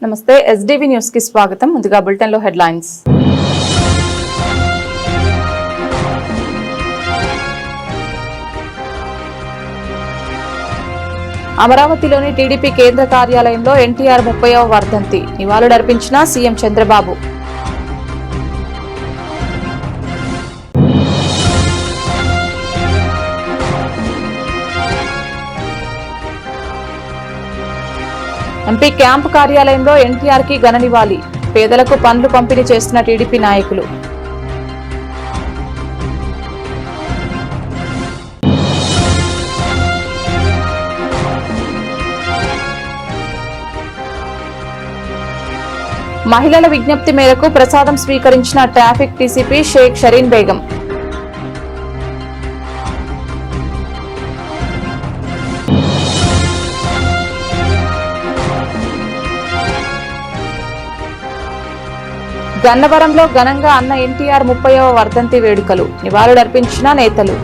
నమస్తే SDV news కి స్వాగతం. ముందుగా బులెటిన్ లో హెడ్లైన్స్. అమరావతిలోని టీడీపీ కేంద్ర కార్యాలయంలో ఎన్టీఆర్ 30వ వర్ధంతి నివాళులర్పించిన సీఎం చంద్రబాబు. ఎంపీ క్యాంపు కార్యాలయంలో ఎన్టీఆర్ కి ఘన నివాళి. పేదలకు పనులు పంపిణీ చేస్తున్న టీడీపీ నాయకులు. మహిళల విజ్ఞప్తి మేరకు ప్రసాదం స్వీకరించిన ట్రాఫిక్ డీసీపీ షేక్ షరీన్ బేగం. గన్నవరంలో ఘనంగా అన్న ఎన్టీఆర్ 30వ వర్ధంతి వేడుకలు. నివాళులర్పించిన నేతలు.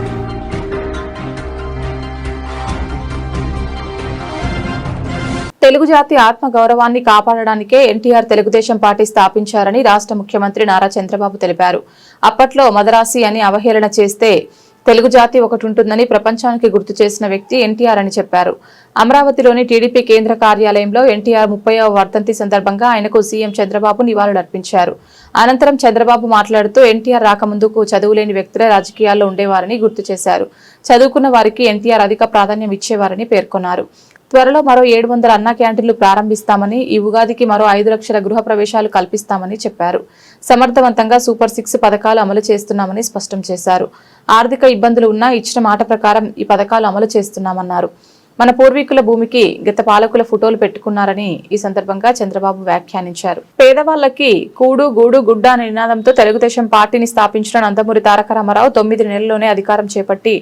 తెలుగు జాతి ఆత్మ గౌరవాన్ని కాపాడడానికే ఎన్టీఆర్ తెలుగుదేశం పార్టీ స్థాపించారని రాష్ట్ర ముఖ్యమంత్రి నారా చంద్రబాబు తెలిపారు. అప్పట్లో మదరాసి అని అవహేళన చేస్తే తెలుగు జాతి ఒకటి ఉంటుందని ప్రపంచానికి గుర్తు చేసిన వ్యక్తి ఎన్టీఆర్ అని చెప్పారు. అమరావతిలోని టీడీపీ కేంద్ర కార్యాలయంలో ఎన్టీఆర్ 30వ వర్ధంతి సందర్భంగా ఆయనకు సీఎం చంద్రబాబు నివాళులర్పించారు. అనంతరం చంద్రబాబు మాట్లాడుతూ ఎన్టీఆర్ రాకముందుకు చదువులేని వ్యక్తులే రాజకీయాల్లో ఉండేవారని గుర్తు చేశారు. చదువుకున్న వారికి ఎన్టీఆర్ అధిక ప్రాధాన్యం ఇచ్చేవారని పేర్కొన్నారు. త్వరలో మరో 700 అన్నా క్యాంటీన్లు ప్రారంభిస్తామని, ఈ ఉగాదికి మరో 5 లక్షల గృహ ప్రవేశాలు కల్పిస్తామని చెప్పారు. సమర్థవంతంగా సూపర్ 6 పథకాలు అమలు చేస్తున్నామని స్పష్టం చేశారు. ఆర్థిక ఇబ్బందులు ఉన్నా ఇచ్చిన మాట ప్రకారం ఈ పథకాలు అమలు చేస్తున్నామన్నారు. మన పూర్వీకుల భూమికి గత పాలకుల ఫోటోలు పెట్టుకున్నారని ఈ సందర్భంగా చంద్రబాబు వ్యాఖ్యానించారు. పేదవాళ్లకి కూడు గూడు గుడ్డ అనే నినాదంతో తెలుగుదేశం పార్టీని స్థాపించిన నందమూరి తారక రామారావు 9 నెలల్లోనే అధికారం చేపట్టి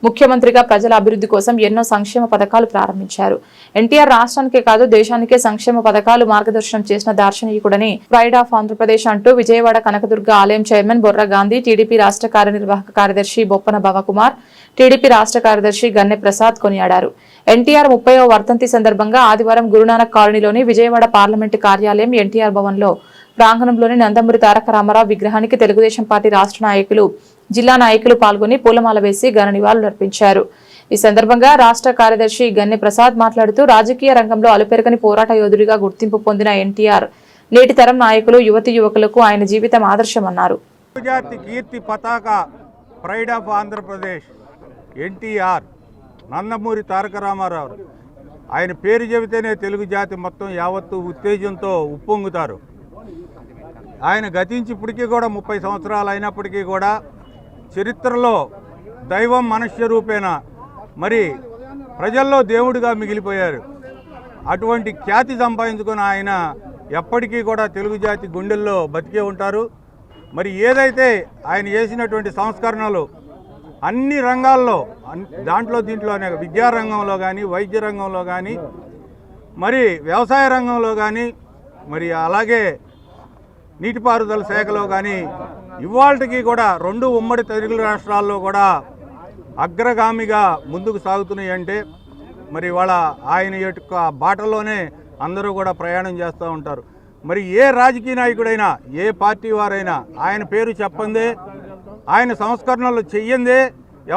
ముఖ్యమంత్రిగా ప్రజల అభివృద్ధి కోసం ఎన్నో సంక్షేమ పథకాలు ప్రారంభించారు. ఎన్టీఆర్ రాష్ట్రానికే కాదు దేశానికే సంక్షేమ పథకాలు మార్గదర్శనం చేసిన దార్శనికుడని ప్రైడ్ ఆఫ్ ఆంధ్రప్రదేశ్ అంటూ విజయవాడ కనకదుర్గ ఆలయం చైర్మన్ బొర్రా గాంధీ, టీడీపీ రాష్ట్ర కార్యనిర్వాహక కార్యదర్శి బొప్పన భవకుమార్, టీడీపీ రాష్ట్ర కార్యదర్శి గన్నె ప్రసాద్ కొనియాడారు. ఎన్టీఆర్ 30వ వర్ధంతి సందర్భంగా ఆదివారం గురునానక్ కాలనీలోని విజయవాడ పార్లమెంటు కార్యాలయం ఎన్టీఆర్ భవన్ లో ప్రాంగణంలోని నందమూరి తారక రామారావు విగ్రహానికి తెలుగుదేశం పార్టీ రాష్ట్ర నాయకులు, జిల్లా నాయకులు పాల్గొని పూలమాల వేసి ఘన నివాళులర్పించారు. ఈ సందర్భంగా రాష్ట్ర కార్యదర్శి గన్నె ప్రసాద్ మాట్లాడుతూ రాజకీయ రంగంలో అలుపెరగని పోరాట యోధుడిగా గుర్తింపు పొందిన ఎన్టీఆర్ నేటి తరం నాయకులు, యువతీ యువకులకు ఆయన జీవితం ఆదర్శమన్నారు. ప్రైడ్ ఆఫ్ ఆంధ్రప్రదేశ్ ఎన్టీఆర్ నందమూరి తారక రామారావు, ఆయన పేరు చెబితేనే తెలుగు జాతి మొత్తం యావత్తు ఉత్తేజంతో ఉప్పొంగుతారు. ఆయన గతించి ఇప్పటికీ కూడా 30 సంవత్సరాలు అయినప్పటికీ కూడా చరిత్రలో దైవం మనుష్య రూపేణ మరి ప్రజల్లో దేవుడిగా మిగిలిపోయారు. అటువంటి ఖ్యాతి సంపాదించుకున్న ఆయన ఎప్పటికీ కూడా తెలుగు జాతి గుండెల్లో బతికే ఉంటారు. మరి ఏదైతే ఆయన చేసినటువంటి సంస్కరణలు అన్ని రంగాల్లో, దీంట్లోనే విద్యారంగంలో కానీ, వైద్య రంగంలో కానీ, మరి వ్యవసాయ రంగంలో కానీ, మరి అలాగే నీటిపారుదల శాఖలో కానీ ఇవాళకి కూడా 2 ఉమ్మడి తెలుగు రాష్ట్రాల్లో కూడా అగ్రగామిగా ముందుకు సాగుతున్నాయి. అంటే మరి వాళ్ళ ఆయన యొక్క బాటలోనే అందరూ కూడా ప్రయాణం చేస్తూ ఉంటారు. మరి ఏ రాజకీయ నాయకుడైనా, ఏ పార్టీ వారైనా ఆయన పేరు చెప్పందే, ఆయన సంస్కరణలు చెయ్యందే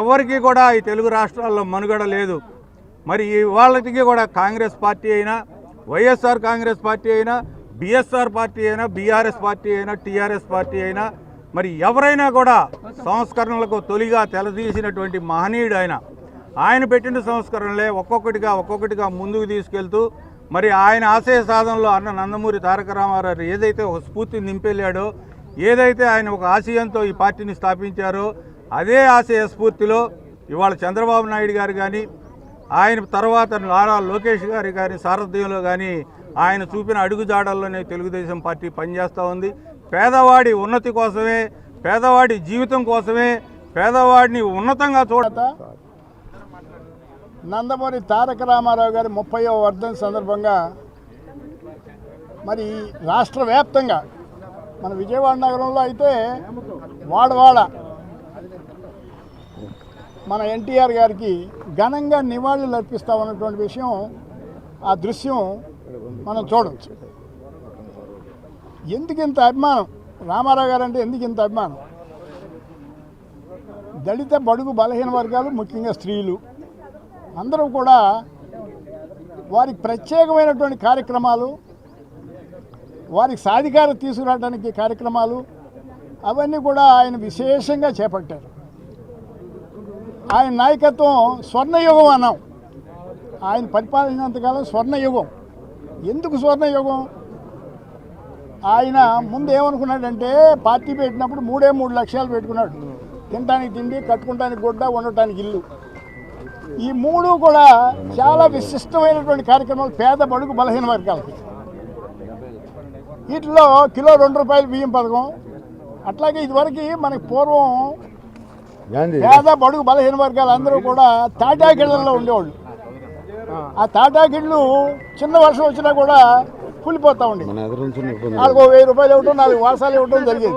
ఎవరికి కూడా ఈ తెలుగు రాష్ట్రాల్లో మనుగడ లేదు. మరి వాళ్ళకి కూడా కాంగ్రెస్ పార్టీ అయినా, వైఎస్ఆర్ కాంగ్రెస్ పార్టీ అయినా, బిఎస్ఆర్ పార్టీ అయినా, బీఆర్ఎస్ పార్టీ అయినా, టీఆర్ఎస్ పార్టీ అయినా, మరి ఎవరైనా కూడా సంస్కరణలకు తొలిగా తెలదీసినటువంటి మహనీయుడు ఆయన పెట్టిన సంస్కరణలే ఒక్కొక్కటిగా ముందుకు తీసుకెళ్తూ మరి ఆయన ఆశయ సాధనలో అన్న నందమూరి తారక రామారావు ఏదైతే ఒక స్ఫూర్తిని నింపెళ్ళాడో, ఏదైతే ఆయన ఒక ఆశయంతో ఈ పార్టీని స్థాపించారో అదే ఆశయ స్ఫూర్తిలో ఇవాళ చంద్రబాబు నాయుడు గారు కానీ, ఆయన తర్వాత నారా లోకేష్ గారి కానీ సారథ్యంలో కానీ ఆయన చూపిన అడుగుజాడల్లోనే తెలుగుదేశం పార్టీ పనిచేస్తూ ఉంది. పేదవాడి ఉన్నతి కోసమే, పేదవాడి జీవితం కోసమే, పేదవాడిని ఉన్నతంగా నందమూరి తారక రామారావు గారి 30వ వర్ధంతి సందర్భంగా మరి రాష్ట్ర వ్యాప్తంగా మన విజయవాడ నగరంలో అయితే వాడవాడ మన ఎన్టీఆర్ గారికి ఘనంగా నివాళులు అర్పిస్తామన్నటువంటి విషయం, ఆ దృశ్యం మనం చూడవచ్చు. ఎందుకు ఇంత అభిమానం రామారావు గారు అంటే ఎందుకు ఇంత అభిమానం? దళిత బడుగు బలహీన వర్గాలు, ముఖ్యంగా స్త్రీలు అందరూ కూడా వారికి ప్రత్యేకమైనటువంటి కార్యక్రమాలు, వారికి సాధికారత తీసుకురావడానికి కార్యక్రమాలు అవన్నీ కూడా ఆయన విశేషంగా చేపట్టారు. ఆయన నాయకత్వం స్వర్ణయుగం అన్నాం. ఆయన పరిపాలించినంతకాలం స్వర్ణయుగం. ఎందుకు స్వర్ణయుగం? ఆయన ముందు ఏమనుకున్నాడంటే పార్టీ పెట్టినప్పుడు 3 లక్ష్యాలు పెట్టుకున్నాడు. తినడానికి తిండి, కట్టుకుంటానికి గుడ్డ, ఉండటానికి ఇల్లు. ఈ 3 కూడా చాలా విశిష్టమైనటువంటి కార్యక్రమాలు పేద బడుగు బలహీన వర్గాలకి. వీటిలో కిలో ₹2 బియ్యం పథకం. అట్లాగే ఇదివరకు మనకి పూర్వం పేద బడుగు బలహీన వర్గాలు అందరూ కూడా తాటాకిళ్ళల్లో ఉండేవాళ్ళు. ఆ తాటాకిళ్ళు చిన్న వర్షం వచ్చినా కూడా కూలిపోతూ ఉండే. వాళ్ళకు ₹1000 ఇవ్వటం, 4 వాసాలు ఇవ్వటం జరిగేది.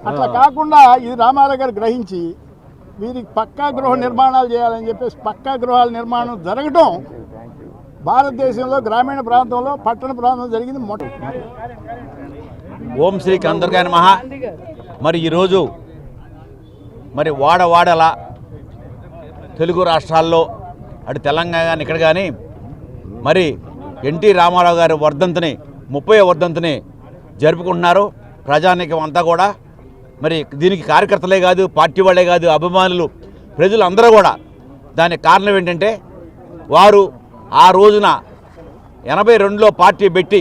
అట్లా కాకుండా ఇది రామారావు గారు గ్రహించి వీరికి పక్కా గృహ నిర్మాణాలు చేయాలని చెప్పేసి పక్కా గృహాల నిర్మాణం జరగటం భారతదేశంలో గ్రామీణ ప్రాంతంలో, పట్టణ ప్రాంతంలో జరిగింది. ఓం శ్రీకి అందరికీ నమః. మరి ఈరోజు మరి వాడవాడల తెలుగు రాష్ట్రాల్లో అటు తెలంగాణ కానీ ఇక్కడ కానీ మరి ఎన్టీ రామారావు గారి వర్ధంతిని 30వ వర్ధంతిని జరుపుకుంటున్నారు ప్రజానీకం అంతా కూడా. మరి దీనికి కార్యకర్తలే కాదు, పార్టీ వాళ్ళే కాదు, అభిమానులు, ప్రజలు అందరూ కూడా. దానికి కారణం ఏంటంటే వారు ఆ రోజున 82లో పార్టీ పెట్టి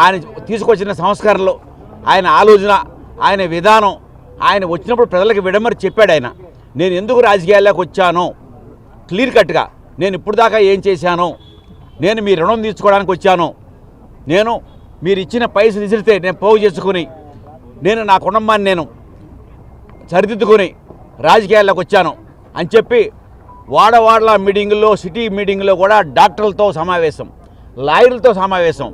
ఆయన తీసుకొచ్చిన సంస్కరణలు, ఆయన ఆలోచన, ఆయన విధానం, ఆయన వచ్చినప్పుడు ప్రజలకు విడమరి చెప్పాడు. ఆయన నేను ఎందుకు రాజకీయాల్లోకి వచ్చాను క్లియర్ కట్గా, నేను ఇప్పుడు దాకా ఏం చేశాను, నేను మీ రుణం తీర్చుకోవడానికి వచ్చాను, నేను మీరు ఇచ్చిన పైసలు విసిరితే నేను పోగు చేసుకుని నేను నా కుటుంబాన్ని నేను సరిదిద్దుకొని రాజకీయాల్లోకి వచ్చాను అని చెప్పి వాడవాడల మీటింగుల్లో, సిటీ మీటింగుల్లో కూడా డాక్టర్లతో సమావేశం, లాయర్లతో సమావేశం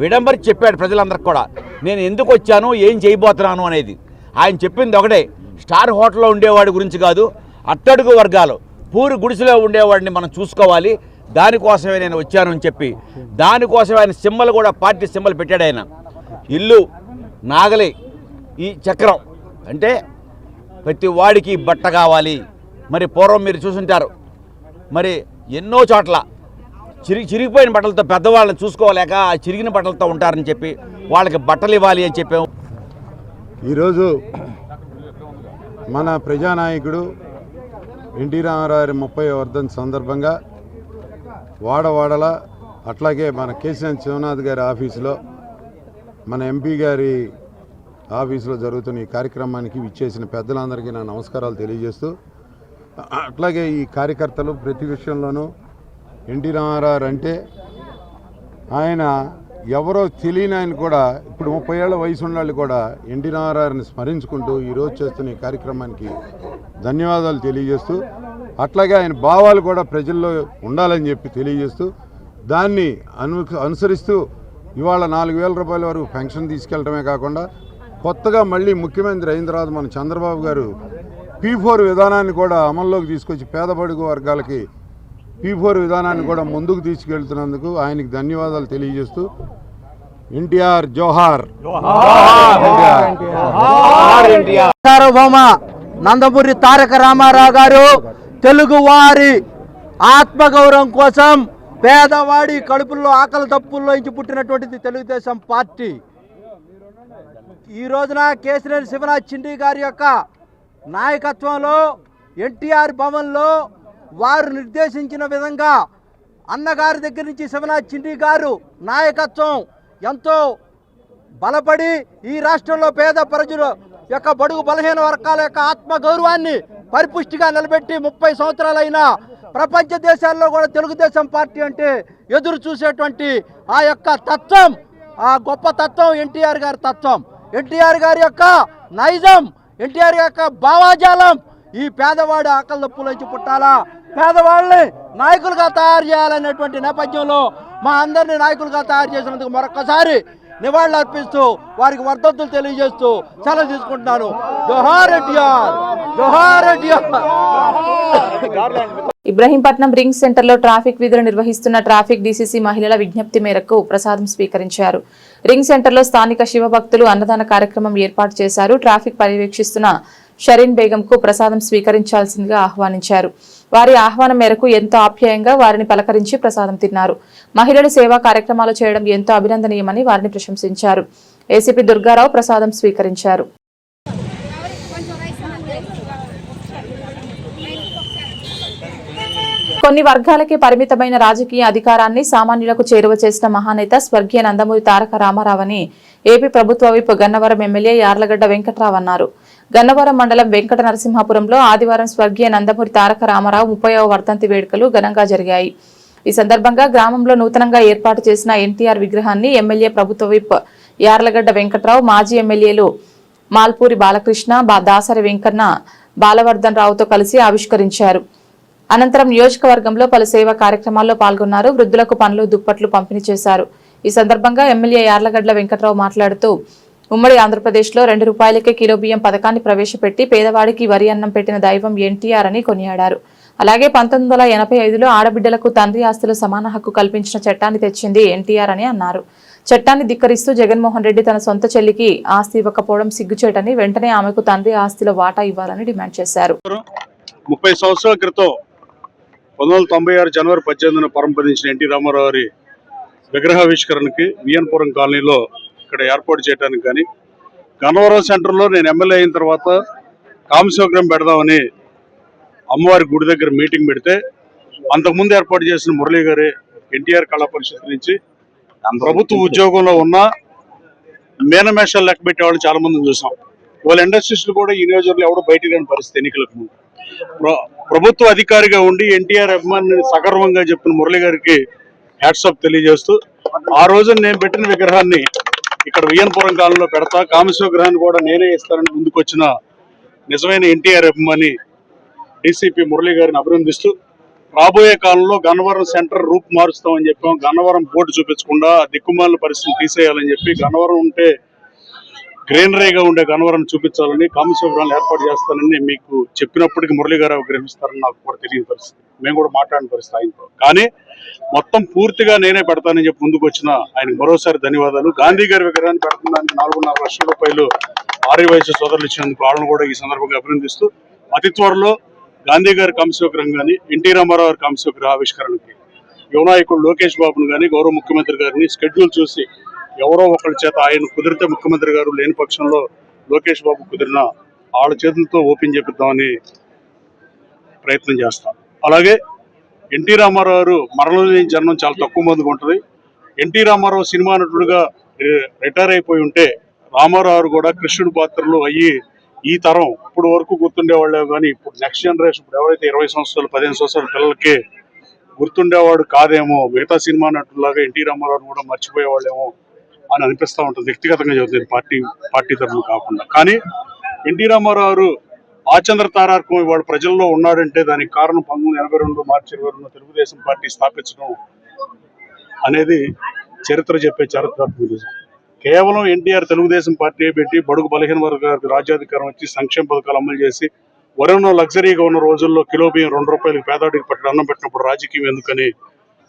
విడంబరి చెప్పాడు ప్రజలందరికీ కూడా నేను ఎందుకు వచ్చాను, ఏం చేయబోతున్నాను అనేది. ఆయన చెప్పింది ఒకటే, స్టార్ హోటల్లో ఉండేవాడి గురించి కాదు, అట్టడుగు వర్గాలు పూరి గుడిసెలో ఉండేవాడిని మనం చూసుకోవాలి, దానికోసమే నేను వచ్చాను అని చెప్పి దానికోసం ఆయన సింబల్ కూడా పార్టీ సింబల్ పెట్టాడు. ఆయన ఇల్లు నాగలి ఈ చక్రం అంటే ప్రతి వాడికి బట్ట కావాలి. మరి పూర్వం మీరు చూసుంటారు, మరి ఎన్నో చోట్ల చిరిగిపోయిన బట్టలతో పెద్దవాళ్ళని చూసుకోలేక ఆ చిరిగిన బట్టలతో ఉంటారని చెప్పి వాళ్ళకి బట్టలు ఇవ్వాలి అని చెప్పాము. ఈరోజు మన ప్రజానాయకుడు ఎన్టీ రామారావు 30వ వర్ధంతి సందర్భంగా వాడవాడల అట్లాగే మన కేసీఆర్ శివనాథ్ గారి ఆఫీసులో, మన ఎంపీ గారి ఆఫీసులో జరుగుతున్న ఈ కార్యక్రమానికి విచ్చేసిన పెద్దలందరికీ నా నమస్కారాలు తెలియజేస్తూ, అట్లాగే ఈ కార్యకర్తలు ప్రతి విషయంలోనూ ఎన్టీ రామారావు అంటే ఆయన ఎవరో తెలియని ఆయన కూడా ఇప్పుడు 30 ఏళ్ల వయసు ఉన్న వాళ్ళు కూడా ఎన్టీ రామారావుని స్మరించుకుంటూ ఈరోజు చేస్తున్న ఈ కార్యక్రమానికి ధన్యవాదాలు తెలియజేస్తూ, అట్లాగే ఆయన భావాలు కూడా ప్రజల్లో ఉండాలని చెప్పి తెలియజేస్తూ, దాన్ని అనుసరిస్తూ ఇవాళ ₹4000 వరకు పెన్షన్ తీసుకెళ్లడమే కాకుండా కొత్తగా మళ్ళీ ముఖ్యమంత్రి అయిన తర్వాత మన చంద్రబాబు గారు P4 విధానాన్ని కూడా అమల్లోకి తీసుకొచ్చి పేద బడుగు వర్గాలకి P4 విధానాన్ని కూడా ముందుకు తీసుకెళ్తున్నందుకు ఆయనకి ధన్యవాదాలు తెలియజేస్తూ, ఎన్టీఆర్ జోహార్. సార్వభౌమ నందమూరి తారక రామారావు గారు తెలుగు వారి ఆత్మగౌరవం కోసం పేదవాడి కడుపుల్లో ఆకలి తప్పుల్లో నుంచి పుట్టినటువంటిది తెలుగుదేశం పార్టీ. ఈ రోజున కేసినేని శివనాథ్ చిండి గారి యొక్క నాయకత్వంలో ఎన్టీఆర్ భవన్లో వారు నిర్దేశించిన విధంగా అన్నగారి దగ్గర నుంచి శివనాథ్ చిండి గారు నాయకత్వం ఎంతో బలపడి ఈ రాష్ట్రంలో పేద ప్రజల యొక్క బడుగు బలహీన వర్గాల యొక్క ఆత్మగౌరవాన్ని పరిపుష్టిగా నిలబెట్టి 30 సంవత్సరాలైనా ప్రపంచ దేశాల్లో కూడా తెలుగుదేశం పార్టీ అంటే ఎదురు చూసేటువంటి ఆ యొక్క తత్వం, ఆ గొప్ప తత్వం ఎన్టీఆర్ గారి తత్వం, ఎన్టీఆర్ గారి యొక్క నైజం, ఎన్టీఆర్ యొక్క భావాజాలం ఈ పేదవాడి ఆకలి దప్పులోంచి పుట్టాలా, పేదవాళ్ళని నాయకులుగా తయారు చేయాలనేటువంటి నేపథ్యంలో మా అందరినీ నాయకులుగా తయారు చేసినందుకు మరొకసారి నివాళులు అర్పిస్తూ వారికి వర్ధంతులు తెలియజేస్తూ సెలవు తీసుకుంటున్నాను. జోహార్ ఎన్టీఆర్, జోహార్ ఎన్టీఆర్. ఇబ్రహీంపట్నం రింగ్ సెంటర్లో ట్రాఫిక్ విధులు నిర్వహిస్తున్న ట్రాఫిక్ డీసీసీ మహిళల విజ్ఞప్తి మేరకు ప్రసాదం స్వీకరించారు. రింగ్ సెంటర్లో స్థానిక శివభక్తులు అన్నదాన కార్యక్రమం ఏర్పాటు చేశారు. ట్రాఫిక్ పర్యవేక్షిస్తున్న షరీన్ బేగంకు ప్రసాదం స్వీకరించాల్సిందిగా ఆహ్వానించారు. వారి ఆహ్వానం మేరకు ఎంతో ఆప్యాయంగా వారిని పలకరించి ప్రసాదం తిన్నారు. మహిళలు సేవా కార్యక్రమాలు చేయడం ఎంతో అభినందనీయమని వారిని ప్రశంసించారు. ఏసీపీ దుర్గారావు ప్రసాదం స్వీకరించారు. కొన్ని వర్గాలకే పరిమితమైన రాజకీయ అధికారాన్ని సామాన్యులకు చేరువ చేసిన మహానేత స్వర్గీయ నందమూరి తారక రామారావని ఏపీ ప్రభుత్వ విప్ గన్నవరం ఎమ్మెల్యే యార్లగడ్డ వెంకట్రావు అన్నారు. గన్నవరం మండలం వెంకట నరసింహాపురంలో ఆదివారం స్వర్గీయ నందమూరి తారక రామారావు 30వ వర్ధంతి వేడుకలు ఘనంగా జరిగాయి. ఈ సందర్భంగా గ్రామంలో నూతనంగా ఏర్పాటు చేసిన ఎన్టీఆర్ విగ్రహాన్ని ఎమ్మెల్యే ప్రభుత్వ విప్ యార్లగడ్డ వెంకట్రావు, మాజీ ఎమ్మెల్యేలు మాల్పూరి బాలకృష్ణ, దాసరి వెంకన్న, బాలవర్ధన్ రావుతో కలిసి ఆవిష్కరించారు. అనంతరం నియోజకవర్గంలో పలు సేవా కార్యక్రమాల్లో పాల్గొన్నారు. వృద్ధులకు పండ్లు, దుప్పట్లు పంపిణీ చేశారు. ఈ సందర్భంగా ఎమ్మెల్యే యార్లగడ్డ వెంకట్రావు మాట్లాడుతూ ఉమ్మడి ఆంధ్రప్రదేశ్లో ₹2 కిలో బియ్యం పథకాన్ని ప్రవేశపెట్టి పేదవాడికి వరి అన్నం పెట్టిన దైవం ఎన్టీఆర్ అని కొనియాడారు. అలాగే 1985లో ఆడబిడ్డలకు తండ్రి ఆస్తులు సమాన హక్కు కల్పించిన చట్టాన్ని తెచ్చింది ఎన్టీఆర్ అని అన్నారు. చట్టాన్ని ధిక్కరిస్తూ జగన్మోహన్ రెడ్డి తన సొంత చెల్లికి ఆస్తి ఇవ్వకపోవడం సిగ్గుచేటని, వెంటనే ఆమెకు తండ్రి ఆస్తిలో వాటా ఇవ్వాలని డిమాండ్ చేశారు. 30 సంవత్సరాల క్రితం 1996 జనవరి 18న పరంపదించిన ఎన్టీ రామారావు గారి విగ్రహావిష్కరణకి విఎన్పురం కాలనీలో ఇక్కడ ఏర్పాటు చేయడానికి కానీ, గన్నవరం సెంటర్లో నేను ఎమ్మెల్యే అయిన తర్వాత కామశివగ్రహం పెడదామని అమ్మవారి గుడి దగ్గర మీటింగ్ పెడితే, అంతకుముందు ఏర్పాటు చేసిన మురళీ గారి ఎన్టీఆర్ కళా పరిషత్ నుంచి ప్రభుత్వ ఉద్యోగంలో ఉన్న మేనమేషాలు లెక్క పెట్టేవాళ్ళు చాలా మందిని చూసాం. వాళ్ళ ఇండస్ట్రీస్లు కూడా ఈ నియోజకవర్గంలో ఎవడో బయటికి రాని పరిస్థితి. ఎన్నికలకు ముందు ప్రభుత్వ అధికారిగా ఉండి ఎన్టీఆర్ అభిమాని సగర్వంగా చెప్పిన మురళి గారికి హ్యాట్సాప్ తెలియజేస్తూ, ఆ రోజు నేను పెట్టిన విగ్రహాన్ని ఇక్కడ విఎన్పురం కాలంలో పెడతా, కామేశ్వర విగ్రహాన్ని కూడా నేనే ఇస్తానని ముందుకొచ్చిన నిజమైన ఎన్టీఆర్ అభిమాని డీసీపీ మురళి గారిని అభినందిస్తూ, రాబోయే కాలంలో గన్నవరం సెంటర్ రూపు మారుస్తామని చెప్పాం. గన్నవరం బోర్డు చూపించకుండా దిక్కుమాలిన పరిస్థితులు తీసేయాలని చెప్పి, గన్నవరం ఉంటే గ్రీనరీగా ఉండే గన్నవరం చూపించాలని, కామేశ్వర విగ్రహాలు ఏర్పాటు చేస్తానని మీకు చెప్పినప్పటికీ మురళి గారు గ్రహిస్తారని నాకు కూడా తెలియని పరిస్థితి. మేము కూడా మాట్లాడిన పరిస్థితి ఆయనతో. కానీ మొత్తం పూర్తిగా నేనే పెడతానని చెప్పి ముందుకు వచ్చిన ఆయన మరోసారి ధన్యవాదాలు. గాంధీ గారి విగ్రహాన్ని పెడుతున్నానికి ₹4.5 లక్షల ఆర్యవైశ్య సోదరులు ఇచ్చినందుకు వాళ్ళని కూడా ఈ సందర్భంగా అభినందిస్తూ, అతి త్వరలో గాంధీ గారి కామేశ్వర విగ్రహం కానీ, ఎన్టీ రామారావు గారి కామేశ్వర విగ్రహ ఆవిష్కరణకి యువనాయకుడు లోకేష్ బాబును కానీ, గౌరవ ముఖ్యమంత్రి గారిని స్కెడ్యూల్ చూసి ఎవరో ఒకరి చేత, ఆయన కుదిరితే ముఖ్యమంత్రి గారు, లేని పక్షంలో లోకేష్ బాబు కుదిరిన వాళ్ళ చేతులతో ఓపెన్ చేపిద్దామని ప్రయత్నం చేస్తాం. అలాగే ఎన్టీ రామారావు గారు మరణలేని జన్మం చాలా తక్కువ మందికి ఉంటుంది. ఎన్టీ రామారావు సినిమా నటుడుగా రిటైర్ అయిపోయి ఉంటే, రామారావు గారు కూడా కృష్ణుడి పాత్రలు అయ్యి ఈ తరం ఇప్పుడు వరకు గుర్తుండేవాళ్ళే కానీ, ఇప్పుడు నెక్స్ట్ జనరేషన్, ఇప్పుడు ఎవరైతే 20 సంవత్సరాలు 15 సంవత్సరాల పిల్లలకి గుర్తుండేవాడు కాదేమో, మిగతా సినిమా నటులాగా ఎన్టీ రామారావు కూడా మర్చిపోయేవాళ్ళేమో అని అనిపిస్తూ ఉంటుంది. వ్యక్తిగతంగా చదువుతుంది, పార్టీ తరఫున కాకుండా. కానీ ఎన్టీ రామారావు గారు ఆచంద్ర తారార్కం ఇవాళ ప్రజల్లో ఉన్నాడంటే దానికి కారణం 1982 మార్చి 22 తెలుగుదేశం పార్టీ స్థాపించడం అనేది చరిత్ర చెప్పే చారిత్రాత్మక నిజం. కేవలం ఎన్టీఆర్ తెలుగుదేశం పార్టీ పెట్టి బడుగు బలహీన వర్గాలకు రాజ్యాధికారం వచ్చి సంక్షేమ పథకాలు అమలు చేసి, వరంలో లగ్జరీగా ఉన్న రోజుల్లో కిలో బియ్యం ₹2 పేదవాడికి పట్టిన అన్నం పెట్టినప్పుడు రాజకీయం ఎందుకని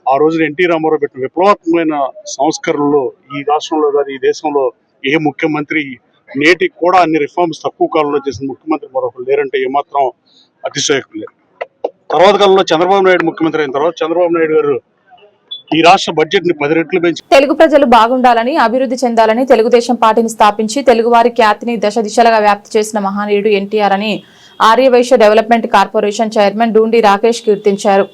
ఆ రోజున ఎన్టీ రామారావు పెట్టిన విప్లవాత్మకమైన సంస్కరణలు ఈ రాష్ట్రంలో కాదు, ఈ దేశంలో ఏ ముఖ్యమంత్రి నేటికి కూడా అన్ని రిఫార్మ్స్ తక్కువ కాలంలో చేసిన ముఖ్యమంత్రి మరొకరు లేరంటే ఏమాత్రం అతిశయోక్తి లేదు. తర్వాత కాలంలో చంద్రబాబు నాయుడు ముఖ్యమంత్రి అయిన తర్వాత చంద్రబాబు నాయుడు గారు ఈ రాష్ట్ర బడ్జెట్ ని 10 రెట్లు పెంచి తెలుగు ప్రజలు బాగుండాలని, అభివృద్ధి చెందాలని తెలుగుదేశం పార్టీని స్థాపించి తెలుగువారి ఖ్యాతిని దశ దిశలుగా వ్యాప్తి చేసిన మహానీయుడు ఎన్టీఆర్ అని Arya Vaishya development corporation chairman Dhoondi Rakesh కీర్తించారు.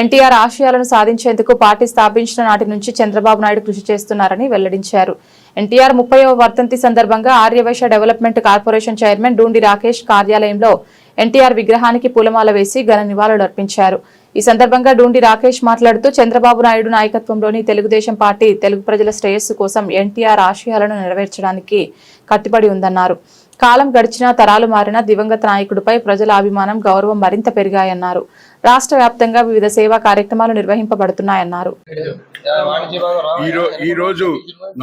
ఎన్టీఆర్ ఆశయాలను సాధించేందుకు పార్టీ స్థాపించిన నాటి నుంచి చంద్రబాబు నాయుడు కృషి చేస్తున్నారని వెల్లడించారు. ఎన్టీఆర్ 30వ వర్ధంతి సందర్భంగా Aryavaishya development corporation chairman Dhoondi Rakesh కార్యాలయంలో ఎన్టీఆర్ విగ్రహానికి పూలమాల వేసి ఘన నివాళులర్పించారు. ఈ సందర్భంగా డూండి రాకేష్ మాట్లాడుతూ, చంద్రబాబు నాయుడు నాయకత్వంలోని తెలుగుదేశం పార్టీ తెలుగు ప్రజల శ్రేయస్సు కోసం ఎన్టీఆర్ ఆశయాలను నెరవేర్చడానికి కట్టుబడి ఉందన్నారు. కాలం గడిచినా, తరాలు మారినా దివంగత నాయకుడిపై ప్రజల అభిమానం, గౌరవం మరింత పెరిగాయన్నారు. రాష్ట్ర వ్యాప్తంగా వివిధ సేవా కార్యక్రమాలు నిర్వహింపబడుతున్నాయన్నారు. ఈ రోజు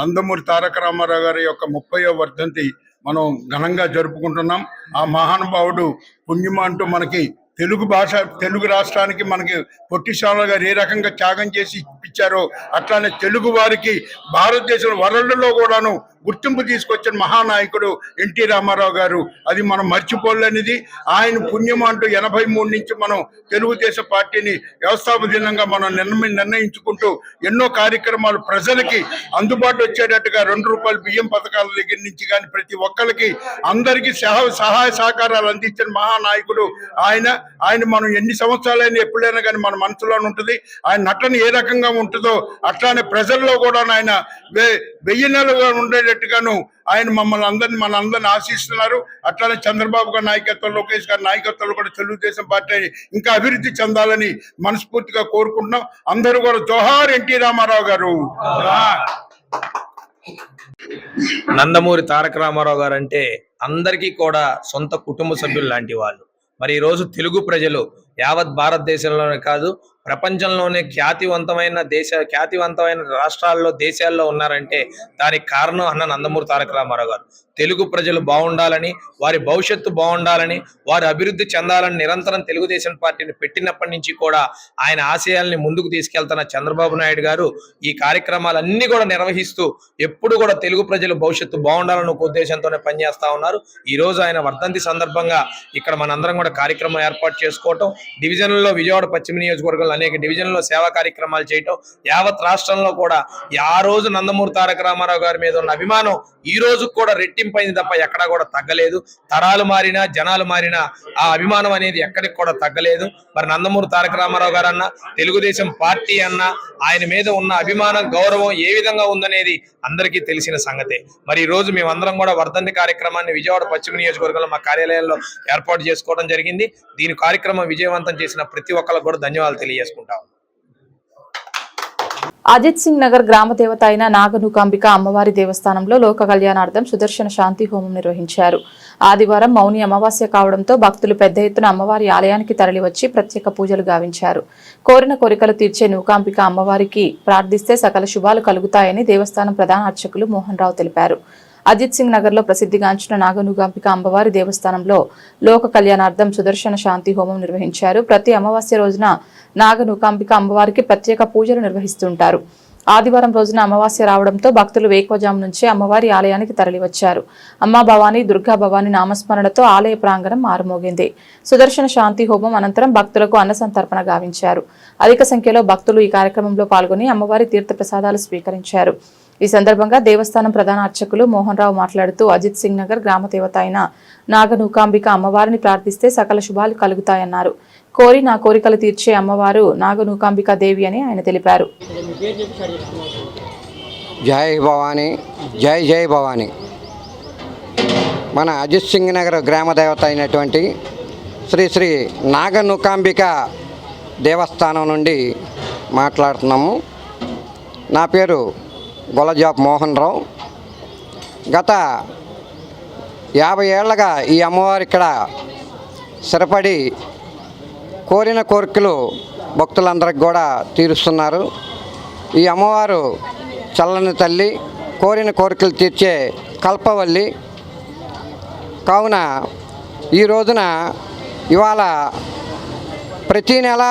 నందమూరి తారక రామారావు గారి యొక్క 30వ వర్ధంతి మనం ఘనంగా జరుపుకుంటున్నాం. ఆ మహానుభావుడు పుణ్యమ అంటూ మనకి తెలుగు రాష్ట్రానికి మనకి పొట్టి శ్రీరాములు గారు ఏ రకంగా త్యాగం చేసి ఇప్పించారో అట్లానే తెలుగు వారికి భారతదేశం వరల్డ్లో కూడాను గుర్తింపు తీసుకొచ్చిన మహానాయకుడు ఎన్టీ రామారావు గారు. అది మనం మర్చిపోలేనిది. ఆయన పుణ్యం అంటూ 83 నుంచి మనం తెలుగుదేశం పార్టీని వ్యవస్థాపక దినంగా మనం నిర్ణయించుకుంటూ ఎన్నో కార్యక్రమాలు ప్రజలకి అందుబాటు వచ్చేటట్టుగా ₹2 బియ్యం పథకాల దగ్గర నుంచి కానీ ప్రతి ఒక్కరికి అందరికీ సహాయ సహకారాలు అందించిన మహానాయకుడు ఆయన మనం ఎన్ని సంవత్సరాలైనా ఎప్పుడైనా కానీ మన మనసులోనే ఉంటుంది. ఆయన నటన ఏ రకంగా ఉంటుందో అట్లానే ప్రజల్లో కూడా ఆయన 1000 నెలలుగా ఉండేటట్టుగాను ఆయన మనందరినీ ఆశిస్తున్నారు. అట్లానే చంద్రబాబు గారి నాయకత్వం, లోకేష్ గారి నాయకత్వంలో కూడా తెలుగుదేశం పార్టీ ఇంకా అభివృద్ధి చెందాలని మనస్ఫూర్తిగా కోరుకుంటున్నాం. అందరూ కూడా జోహార్ ఎన్టీ రామారావు గారు. నందమూరి తారక రామారావు గారు అంటే అందరికీ కూడా సొంత కుటుంబ సభ్యులు లాంటి వాళ్ళు. మరి ఈ రోజు తెలుగు ప్రజలు యావత్ భారతదేశంలోనే కాదు ప్రపంచంలోనే ఖ్యాతివంతమైన రాష్ట్రాల్లో దేశాల్లో ఉన్నారంటే దానికి కారణం అన్న నందమూరి తారక రామారావు గారు. తెలుగు ప్రజలు బాగుండాలని, వారి భవిష్యత్తు బాగుండాలని, వారి అభివృద్ధి చెందాలని నిరంతరం తెలుగుదేశం పార్టీని పెట్టినప్పటి నుంచి కూడా ఆయన ఆశయాల్ని ముందుకు తీసుకెళ్తున్న చంద్రబాబు నాయుడు గారు ఈ కార్యక్రమాలన్నీ కూడా నిర్వహిస్తూ ఎప్పుడు కూడా తెలుగు ప్రజల భవిష్యత్తు బాగుండాలన్న ఒక ఉద్దేశంతోనే పనిచేస్తా ఉన్నారు. ఈ రోజు ఆయన వర్ధంతి సందర్భంగా ఇక్కడ మనందరం కూడా కార్యక్రమం ఏర్పాటు చేసుకోవటం, డివిజన్లలో విజయవాడ పశ్చిమ నియోజకవర్గంలో అనేక డివిజన్లలో సేవా కార్యక్రమాలు చేయటం, యావత్ రాష్ట్రంలో కూడా ఆ రోజు నందమూరి తారక రామారావు గారి మీద ఉన్న అభిమానం ఈ రోజు కూడా రెట్టింపైంది తప్ప ఎక్కడా కూడా తగ్గలేదు. తరాలు మారినా జనాలు మారినా ఆ అభిమానం అనేది ఎక్కడికి కూడా తగ్గలేదు. మరి నందమూరి తారక రామారావు గారు అన్న, తెలుగుదేశం పార్టీ అన్న, ఆయన మీద ఉన్న అభిమానం, గౌరవం ఏ విధంగా ఉందనేది అందరికీ తెలిసిన సంగతే. మరి ఈ రోజు మేమందరం కూడా వర్ధంతి కార్యక్రమాన్ని విజయవాడ పశ్చిమ నియోజకవర్గంలో మా కార్యాలయంలో ఏర్పాటు చేసుకోవడం జరిగింది. దీని కార్యక్రమం విజయవంతం చేసిన ప్రతి ఒక్కరికి కూడా ధన్యవాదాలు తెలియజేసుకుంటాం. అజిత్ సింగ్ నగర్ గ్రామ దేవత అయిన నాగనూకాంబిక అమ్మవారి దేవస్థానంలో లోక కళ్యాణార్థం సుదర్శన శాంతి హోమం నిర్వహించారు. ఆదివారం మౌని అమావాస్య కావడంతో భక్తులు పెద్ద ఎత్తున అమ్మవారి ఆలయానికి తరలివచ్చి ప్రత్యేక పూజలు గావించారు. కోరిన కోరికలు తీర్చే నూకాంబిక అమ్మవారికి ప్రార్థిస్తే సకల శుభాలు కలుగుతాయని దేవస్థానం ప్రధాన అర్చకులు మోహన్ రావు తెలిపారు. అజిత్ సింగ్ నగర్ లో ప్రసిద్ధిగాంచిన నాగనూకాంబిక అమ్మవారి దేవస్థానంలో లోక కళ్యాణార్థం సుదర్శన శాంతి హోమం నిర్వహించారు. ప్రతి అమావాస్య రోజున నాగనూకాంబిక అమ్మవారికి ప్రత్యేక పూజలు నిర్వహిస్తుంటారు. ఆదివారం రోజున అమావాస్య రావడంతో భక్తులు వేకువజాము నుంచే అమ్మవారి ఆలయానికి తరలివచ్చారు. అమ్మా భవానీ, దుర్గా భవానీ నామస్మరణతో ఆలయ ప్రాంగణం మారుమోగింది. సుదర్శన శాంతి హోమం అనంతరం భక్తులకు అన్నసంతర్పణ గావించారు. అధిక సంఖ్యలో భక్తులు ఈ కార్యక్రమంలో పాల్గొని అమ్మవారి తీర్థ ప్రసాదాలు స్వీకరించారు. ఈ సందర్భంగా దేవస్థానం ప్రధాన అర్చకులు మోహన్ రావు మాట్లాడుతూ అజిత్ సింగ్ నగర్ గ్రామ దేవత అయిన నాగనూకాంబిక అమ్మవారిని ప్రార్థిస్తే సకల శుభాలు కలుగుతాయన్నారు. కోరి నా కోరికలు తీర్చే అమ్మవారు నాగనూకాంబిక దేవి అని ఆయన తెలిపారు. జై భవానీ, జై జై భవానీ. మన అజిత్ సింగ్ నగర్ గ్రామ దేవత అయినటువంటి శ్రీ శ్రీ నాగనూకాంబిక దేవస్థానం నుండి మాట్లాడుతున్నాము. నా పేరు గొలజాబ్ మోహన్ రావు. గత 50 ఏళ్లుగా ఈ అమ్మవారు ఇక్కడ స్థిరపడి కోరిన కోరికలు భక్తులందరికి కూడా తీరుస్తున్నారు. ఈ అమ్మవారు చల్లని తల్లి, కోరిన కోరికలు తీర్చే కల్పవల్లి. కావున ఈ రోజున ఇవాళ ప్రతీ నెల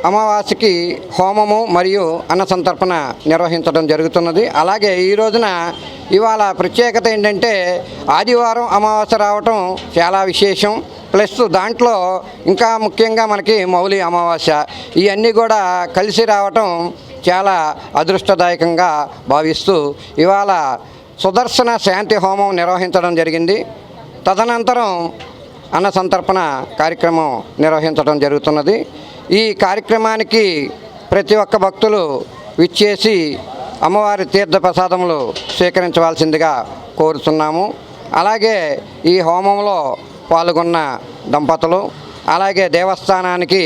అమావాస్యకి హోమము మరియు అన్నసంతర్పణ నిర్వహించడం జరుగుతున్నది. అలాగే ఈ రోజున ఇవాళ ప్రత్యేకత ఏంటంటే ఆదివారం అమావాస్య రావటం చాలా విశేషం. ప్లస్ దాంట్లో ఇంకా ముఖ్యంగా మనకి మౌలి అమావాస్య, ఇవన్నీ కూడా కలిసి రావటం చాలా అదృష్టదాయకంగా భావిస్తూ ఇవాళ సుదర్శన శాంతి హోమం నిర్వహించడం జరిగింది. తదనంతరం అన్నసంతర్పణ కార్యక్రమం నిర్వహించడం జరుగుతున్నది. ఈ కార్యక్రమానికి ప్రతి ఒక్క భక్తులు విచ్చేసి అమ్మవారి తీర్థ ప్రసాదములు స్వీకరించవలసిందిగా కోరుతున్నాము. అలాగే ఈ హోమంలో పాల్గొన్న దంపతులు, అలాగే దేవస్థానానికి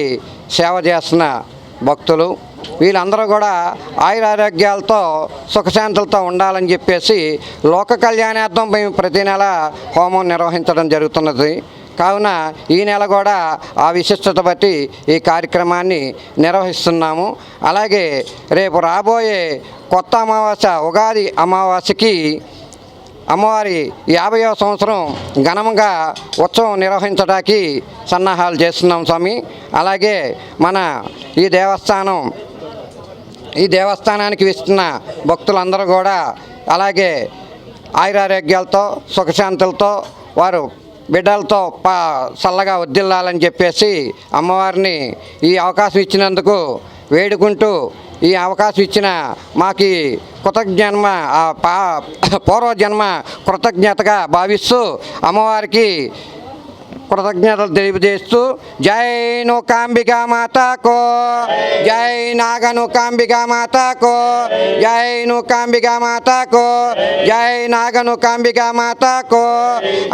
సేవ చేస్తున్న భక్తులు, వీళ్ళందరూ కూడా ఆయురారోగ్యాలతో సుఖశాంతులతో ఉండాలని చెప్పేసి లోక కళ్యాణార్థం మేము ప్రతి నెల హోమం నిర్వహించడం జరుగుతున్నది. కావున ఈ నెల కూడా ఆ విశిష్టత బట్టి ఈ కార్యక్రమాన్ని నిర్వహిస్తున్నాము. అలాగే రేపు రాబోయే కొత్త అమావాస్య ఉగాది అమావాస్యకి అమ్మవారి 50వ సంవత్సరం ఘనంగా ఉత్సవం నిర్వహించడానికి సన్నాహాలు చేస్తున్నాం స్వామి. అలాగే మన ఈ దేవస్థానానికి వస్తున్న భక్తులందరూ కూడా అలాగే ఆయురారోగ్యాలతో సుఖశాంతులతో వారు బిడ్డలతో చల్లగా వర్ధిల్లాలని చెప్పేసి అమ్మవారిని ఈ అవకాశం ఇచ్చినందుకు వేడుకుంటూ, ఈ అవకాశం ఇచ్చిన మాకు పూర్వజన్మ కృతజ్ఞతగా భావిస్తూ అమ్మవారికి కృతజ్ఞతలు తెలియజేస్తూ జై నూకాంబికా మాతాకో, జై నాగ నూకాంబికా మాతాకో, జై నూకాంబికా మాతాకో, జై నాగ నూకాంబికా మాతాకో.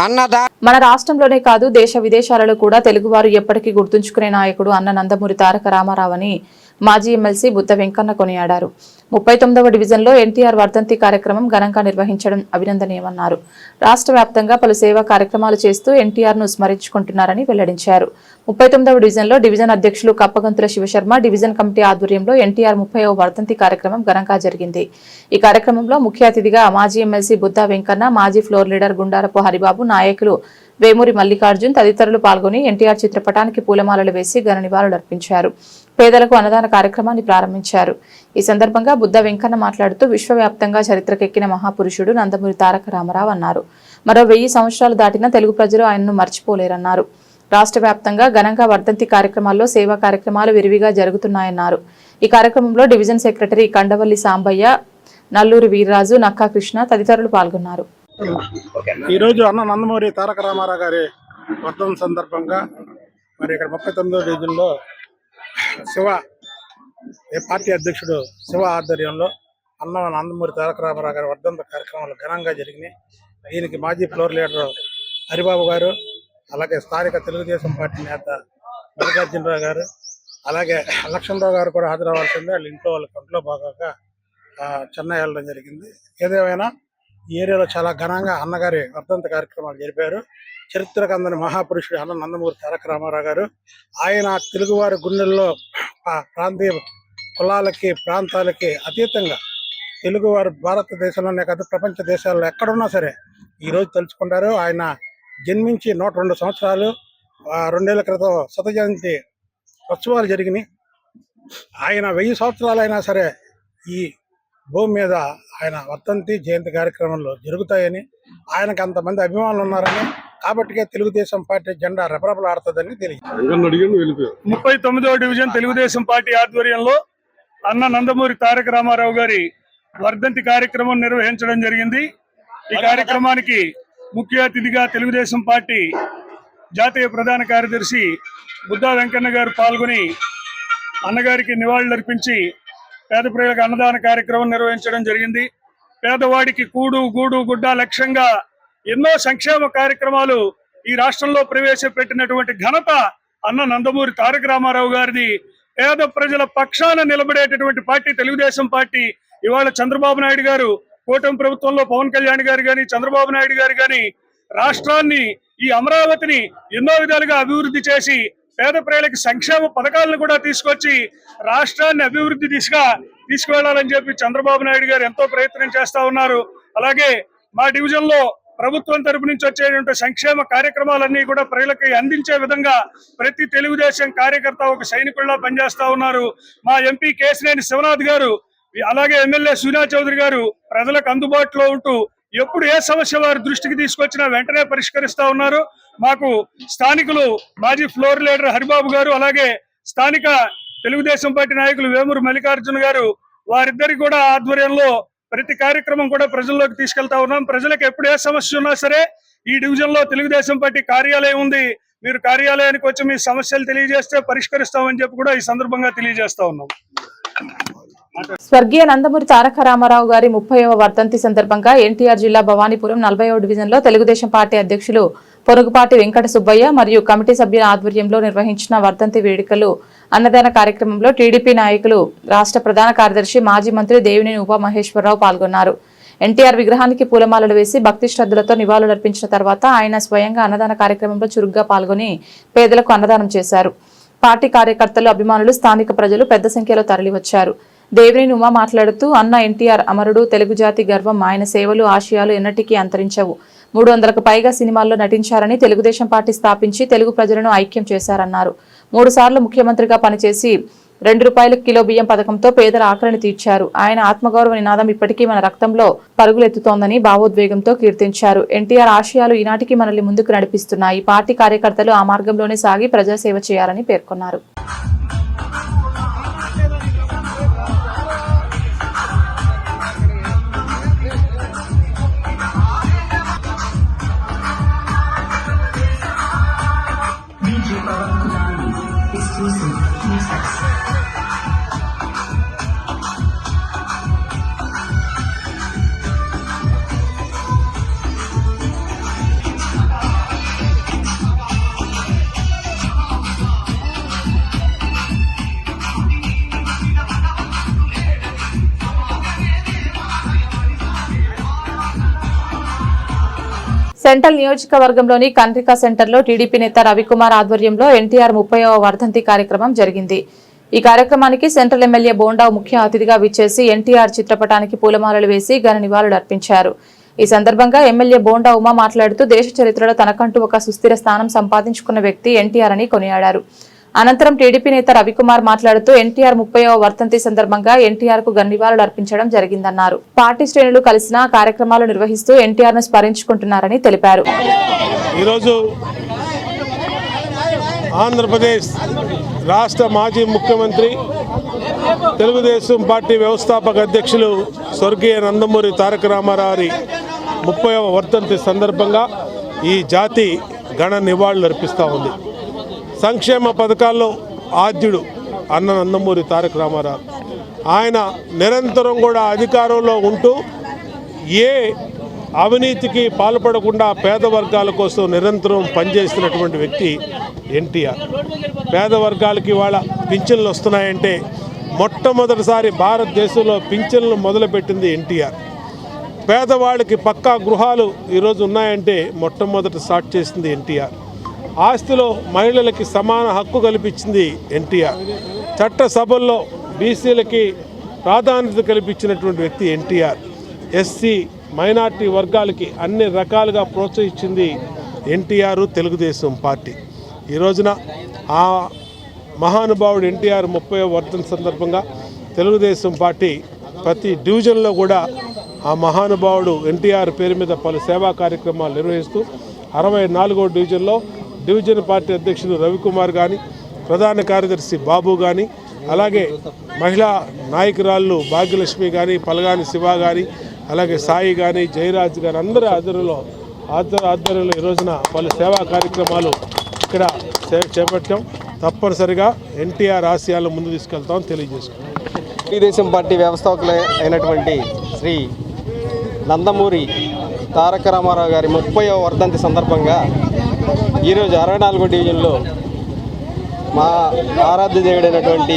అన్నదా మన రాష్ట్రంలోనే కాదు దేశ విదేశాలలో కూడా తెలుగువారు ఎప్పటికీ గుర్తుంచుకునే నాయకుడు అన్న నందమూరి తారక రామారావు అని మాజీ ఎమ్మెల్సీ బుద్ధ వెంకన్న కొనియాడారు. 39వ డివిజన్లో ఎన్టీఆర్ వర్ధంతి కార్యక్రమం ఘనంగా నిర్వహించడం అభినందనీయమన్నారు. రాష్ట్ర వ్యాప్తంగా పలు సేవా కార్యక్రమాలు చేస్తూ ఎన్టీఆర్ ను స్మరించుకుంటున్నారని వెల్లడించారు. 39వ డివిజన్లో డివిజన్ అధ్యక్షులు కప్పగంతుల శివశర్మ డివిజన్ కమిటీ ఆధ్వర్యంలో ఎన్టీఆర్ 30వ వర్ధంతి కార్యక్రమం ఘనంగా జరిగింది. ఈ కార్యక్రమంలో ముఖ్య అతిథిగా మాజీ ఎమ్మెల్సీ బుద్ధ వెంకన్న, మాజీ ఫ్లోర్ లీడర్ గుండారపు హరిబాబు, నాయకులు వేమూరి మల్లికార్జున్ తదితరులు పాల్గొని ఎన్టీఆర్ చిత్రపటానికి పూలమాలలు వేసి ఘన నివాళులర్పించారు. పేదలకు అన్నదాన కార్యక్రమాన్ని ప్రారంభించారు. ఈ సందర్భంగా బుద్ధ వెంకన్న మాట్లాడుతూ విశ్వవ్యాప్తంగా చరిత్రకెక్కిన మహాపురుషుడు నందమూరి తారక రామారావు అన్నారు. మరో 1000 సంవత్సరాలు దాటినా తెలుగు ప్రజలు ఆయనను మర్చిపోలేరన్నారు. రాష్ట్ర వ్యాప్తంగా ఘనంగా వర్ధంతి కార్యక్రమాల్లో సేవా కార్యక్రమాలు విరివిగా జరుగుతున్నాయన్నారు. ఈ కార్యక్రమంలో డివిజన్ సెక్రటరీ కండవల్లి సాంబయ్య, నల్లూరి వీర్రాజు, నక్కా కృష్ణ తదితరులు పాల్గొన్నారు. ఈరోజు అన్న నందమూరి తారక రామారావు గారి వర్ధంతి సందర్భంగా మరి ఇక్కడ 39వ డివిజన్లో పార్టీ అధ్యక్షుడు శివ ఆధ్వర్యంలో అన్న నందమూరి తారక రామారావు గారి వర్ధంతి కార్యక్రమాలు ఘనంగా జరిగినాయి. దీనికి మాజీ ఫ్లోర్ లీడర్ హరిబాబు గారు, అలాగే స్థానిక తెలుగుదేశం పార్టీ నేత మల్లికార్జునరావు గారు, అలాగే లక్ష్మణరావు గారు కూడా హాజరవ్వాల్సిందే. వాళ్ళ ఇంట్లో వాళ్ళ కంట్లో బాగా చెన్నై వెళ్ళడం జరిగింది. ఏదేమైనా ఈ ఏరియాలో చాలా ఘనంగా అన్నగారి వర్ధంతి కార్యక్రమాలు జరిపారు. చరిత్రకు అందని మహాపురుషుడు అన్న నందమూరి తారక రామారావు గారు. ఆయన తెలుగువారి గుండెల్లో ప్రాంతీయ కులాలకి ప్రాంతాలకి అతీతంగా తెలుగువారు భారతదేశంలోనే కాదు ప్రపంచ దేశాల్లో ఎక్కడున్నా సరే ఈరోజు తలుచుకుంటారు. ఆయన జన్మించి 102 సంవత్సరాలు, 2 ఏళ్ల క్రితం శత జయంతి ఉత్సవాలు జరిగినాయి. ఆయన 1000 సంవత్సరాలు అయినా సరే ఈ భూమి మీద ఆయన వర్ధంతి జయంతి కార్యక్రమంలో జరుగుతాయని, ఆయనకు అంతమంది అభిమానులు ఉన్నారని, కాబట్టికే తెలుగుదేశం పార్టీ జెండా రెపరెపలాడుతుందని తెలియదు. 39వ డివిజన్ తెలుగుదేశం పార్టీ ఆధ్వర్యంలో అన్న నందమూరి తారక రామారావు గారి వర్ధంతి కార్యక్రమం నిర్వహించడం జరిగింది. ఈ కార్యక్రమానికి ముఖ్య అతిథిగా తెలుగుదేశం పార్టీ జాతీయ ప్రధాన కార్యదర్శి బుద్ధ వెంకన్న గారు పాల్గొని అన్నగారికి నివాళులర్పించి పేద ప్రజలకు అన్నదాన కార్యక్రమం నిర్వహించడం జరిగింది. పేదవాడికి కూడు గూడు గుడ్డ లక్ష్యంగా ఎన్నో సంక్షేమ కార్యక్రమాలు ఈ రాష్ట్రంలో ప్రవేశపెట్టినటువంటి ఘనత అన్న నందమూరి తారక రామారావు గారిది. పేద ప్రజల పక్షాన నిలబడేటటువంటి పార్టీ తెలుగుదేశం పార్టీ. ఇవాళ చంద్రబాబు నాయుడు గారు, కూటమి ప్రభుత్వంలో పవన్ కళ్యాణ్ గారు కానీ, చంద్రబాబు నాయుడు గారు కానీ రాష్ట్రాన్ని, ఈ అమరావతిని ఎన్నో విధాలుగా అభివృద్ధి చేసి పేద ప్రజలకు సంక్షేమ పథకాలను కూడా తీసుకొచ్చి రాష్ట్రాన్ని అభివృద్ధి దిశగా తీసుకువెళ్లాలని చెప్పి చంద్రబాబు నాయుడు గారు ఎంతో ప్రయత్నం చేస్తా ఉన్నారు. అలాగే మా డివిజన్ లో ప్రభుత్వం తరపు నుంచి వచ్చేటువంటి సంక్షేమ కార్యక్రమాలన్నీ కూడా ప్రజలకు అందించే విధంగా ప్రతి తెలుగుదేశం కార్యకర్త ఒక సైనికుల్లా పనిచేస్తా ఉన్నారు. మా ఎంపీ కేశినేని శివనాథ్ గారు, అలాగే ఎమ్మెల్యే సునీతా చౌదరి గారు ప్రజలకు అందుబాటులో ఉంటూ ఎప్పుడు ఏ సమస్య వారి దృష్టికి తీసుకొచ్చినా వెంటనే పరిష్కరిస్తా ఉన్నారు. మాకు స్థానికులు మాజీ ఫ్లోర్ లీడర్ హరిబాబు గారు, అలాగే స్థానిక తెలుగుదేశం పార్టీ నాయకులు వేమూరి మల్లికార్జున గారు, వారిద్దరికి కూడా ఆధ్వర్యంలో ప్రతి కార్యక్రమం కూడా ప్రజల్లోకి తీసుకెళ్తా ఉన్నాం. ప్రజలకు ఎప్పుడు ఏ సమస్య ఉన్నా సరే ఈ డివిజన్ లో తెలుగుదేశం పార్టీ కార్యాలయం ఉంది, మీరు కార్యాలయానికి వచ్చి మీ సమస్యలు తెలియజేస్తే పరిష్కరిస్తామని చెప్పి కూడా ఈ సందర్భంగా తెలియజేస్తా ఉన్నాం. స్వర్గీయ నందమూరి తారక రామారావు గారి 30వ వర్ధంతి సందర్భంగా ఎన్టీఆర్ జిల్లా భవానీపురం 40వ డివిజన్లో తెలుగుదేశం పార్టీ అధ్యక్షులు పొరుగుపాటి వెంకట సుబ్బయ్య మరియు కమిటీ సభ్యుల ఆధ్వర్యంలో నిర్వహించిన వర్ధంతి వేడుకలు అన్నదాన కార్యక్రమంలో టీడీపీ నాయకులు, రాష్ట్ర ప్రధాన కార్యదర్శి, మాజీ మంత్రి దేవినేని ఉమామహేశ్వరరావు పాల్గొన్నారు. ఎన్టీఆర్ విగ్రహానికి పూలమాలలు వేసి భక్తి శ్రద్ధలతో నివాళులర్పించిన తర్వాత ఆయన స్వయంగా అన్నదాన కార్యక్రమంలో చురుగ్గా పాల్గొని పేదలకు అన్నదానం చేశారు. పార్టీ కార్యకర్తలు, అభిమానులు, స్థానిక ప్రజలు పెద్ద సంఖ్యలో తరలివచ్చారు. దేవినేని ఉమా మాట్లాడుతూ అన్న ఎన్టీఆర్ అమరుడు, తెలుగు జాతి గర్వం, ఆయన సేవలు ఆశయాలు ఎన్నటికీ అంతరించవు. 300కు పైగా సినిమాల్లో నటించారని, తెలుగుదేశం పార్టీ స్థాపించి తెలుగు ప్రజలను ఐక్యం చేశారన్నారు. 3 సార్లు ముఖ్యమంత్రిగా పనిచేసి ₹2 కిలో బియ్యం పథకంతో పేదల ఆకలిని తీర్చారు. ఆయన ఆత్మగౌరవ నినాదం ఇప్పటికీ మన రక్తంలో పరుగులెత్తుతోందని భావోద్వేగంతో కీర్తించారు. ఎన్టీఆర్ ఆశయాలు ఈనాటికి మనల్ని ముందుకు నడిపిస్తున్నాయి. పార్టీ కార్యకర్తలు ఆ మార్గంలోనే సాగి ప్రజాసేవ చేయాలని పేర్కొన్నారు. సెంట్రల్ నియోజకవర్గంలోని కండ్రిక సెంటర్లో టీడీపీ నేత రవికుమార్ ఆధ్వర్యంలో ఎన్టీఆర్ 30వ వర్ధంతి కార్యక్రమం జరిగింది. ఈ కార్యక్రమానికి సెంట్రల్ ఎమ్మెల్యే బోండావు ముఖ్య అతిథిగా విచ్చేసి ఎన్టీఆర్ చిత్రపటానికి పూలమాలలు వేసి ఘన నివాళులు అర్పించారు. ఈ సందర్భంగా ఎమ్మెల్యే బోండా ఉమా మాట్లాడుతూ దేశ చరిత్రలో తనకంటూ ఒక సుస్థిర స్థానం సంపాదించుకున్న వ్యక్తి ఎన్టీఆర్ అని కొనియాడారు. అనంతరం టీడీపీ నేత రవికుమార్ మాట్లాడుతూ ఎన్టీఆర్ 30వ వర్ధంతి సందర్భంగా ఎన్టీఆర్ కు నివాళులు అర్పించడం జరిగిందన్నారు. పార్టీ శ్రేణులు కలిసిన కార్యక్రమాలు నిర్వహిస్తూ ఎన్టీఆర్ ను స్మరించుకుంటున్నారని తెలిపారు. ఈరోజు ఆంధ్రప్రదేశ్ రాష్ట్ర మాజీ ముఖ్యమంత్రి, తెలుగుదేశం పార్టీ వ్యవస్థాపక అధ్యక్షులు స్వర్గీయ నందమూరి తారక రామారావు 30వ వర్ధంతి సందర్భంగా ఈ జాతి ఘన నివాళులు అర్పిస్తూ ఉంది. సంక్షేమ పథకాల్లో ఆద్యుడు అన్న నందమూరి తారక రామారావు. ఆయన నిరంతరం కూడా అధికారంలో ఉంటూ ఏ అవినీతికి పాల్పడకుండా పేద వర్గాల కోసం నిరంతరం పనిచేస్తున్నటువంటి వ్యక్తి ఎన్టీఆర్. పేద వర్గాలకి వాళ్ళ పింఛన్లు వస్తున్నాయంటే మొట్టమొదటిసారి భారతదేశంలో పింఛన్లు మొదలుపెట్టింది ఎన్టీఆర్. పేదవాళ్ళకి పక్కా గృహాలు ఈరోజు ఉన్నాయంటే మొట్టమొదటి స్టార్ట్ చేసింది ఎన్టీఆర్. ఆస్తిలో మహిళలకి సమాన హక్కు కల్పించింది ఎన్టీఆర్. చట్టసభల్లో బీసీలకి ప్రాధాన్యత కల్పించినటువంటి వ్యక్తి ఎన్టీఆర్. ఎస్సీ మైనార్టీ వర్గాలకి అన్ని రకాలుగా ప్రోత్సహించింది ఎన్టీఆర్, తెలుగుదేశం పార్టీ. ఈ రోజున ఆ మహానుభావుడు ఎన్టీఆర్ 30వ వర్ధంతి సందర్భంగా తెలుగుదేశం పార్టీ ప్రతి డివిజన్లో కూడా ఆ మహానుభావుడు ఎన్టీఆర్ పేరు మీద పలు సేవా కార్యక్రమాలు నిర్వహిస్తూ 64వ డివిజన్లో డివిజన్ పార్టీ అధ్యక్షుడు రవికుమార్ కానీ, ప్రధాన కార్యదర్శి బాబు కానీ, అలాగే మహిళా నాయకురాళ్ళు భాగ్యలక్ష్మి కానీ, పలగాని శివ కానీ, అలాగే సాయి కానీ, జయరాజ్ కానీ అందరి ఆధ్వర్యంలో ఈ రోజున పలు సేవా కార్యక్రమాలు ఇక్కడ చేపట్టాం. తప్పనిసరిగా ఎన్టీఆర్ ఆశయాలను ముందు తీసుకెళ్తామని తెలియజేసుకున్నాం. తెలుగుదేశం పార్టీ వ్యవస్థాపకులు అయినటువంటి శ్రీ నందమూరి తారక రామారావు గారి 30వ వర్ధంతి సందర్భంగా ఈరోజు 64వ డివిజన్లో మా ఆరాధ్య దేవుడైనటువంటి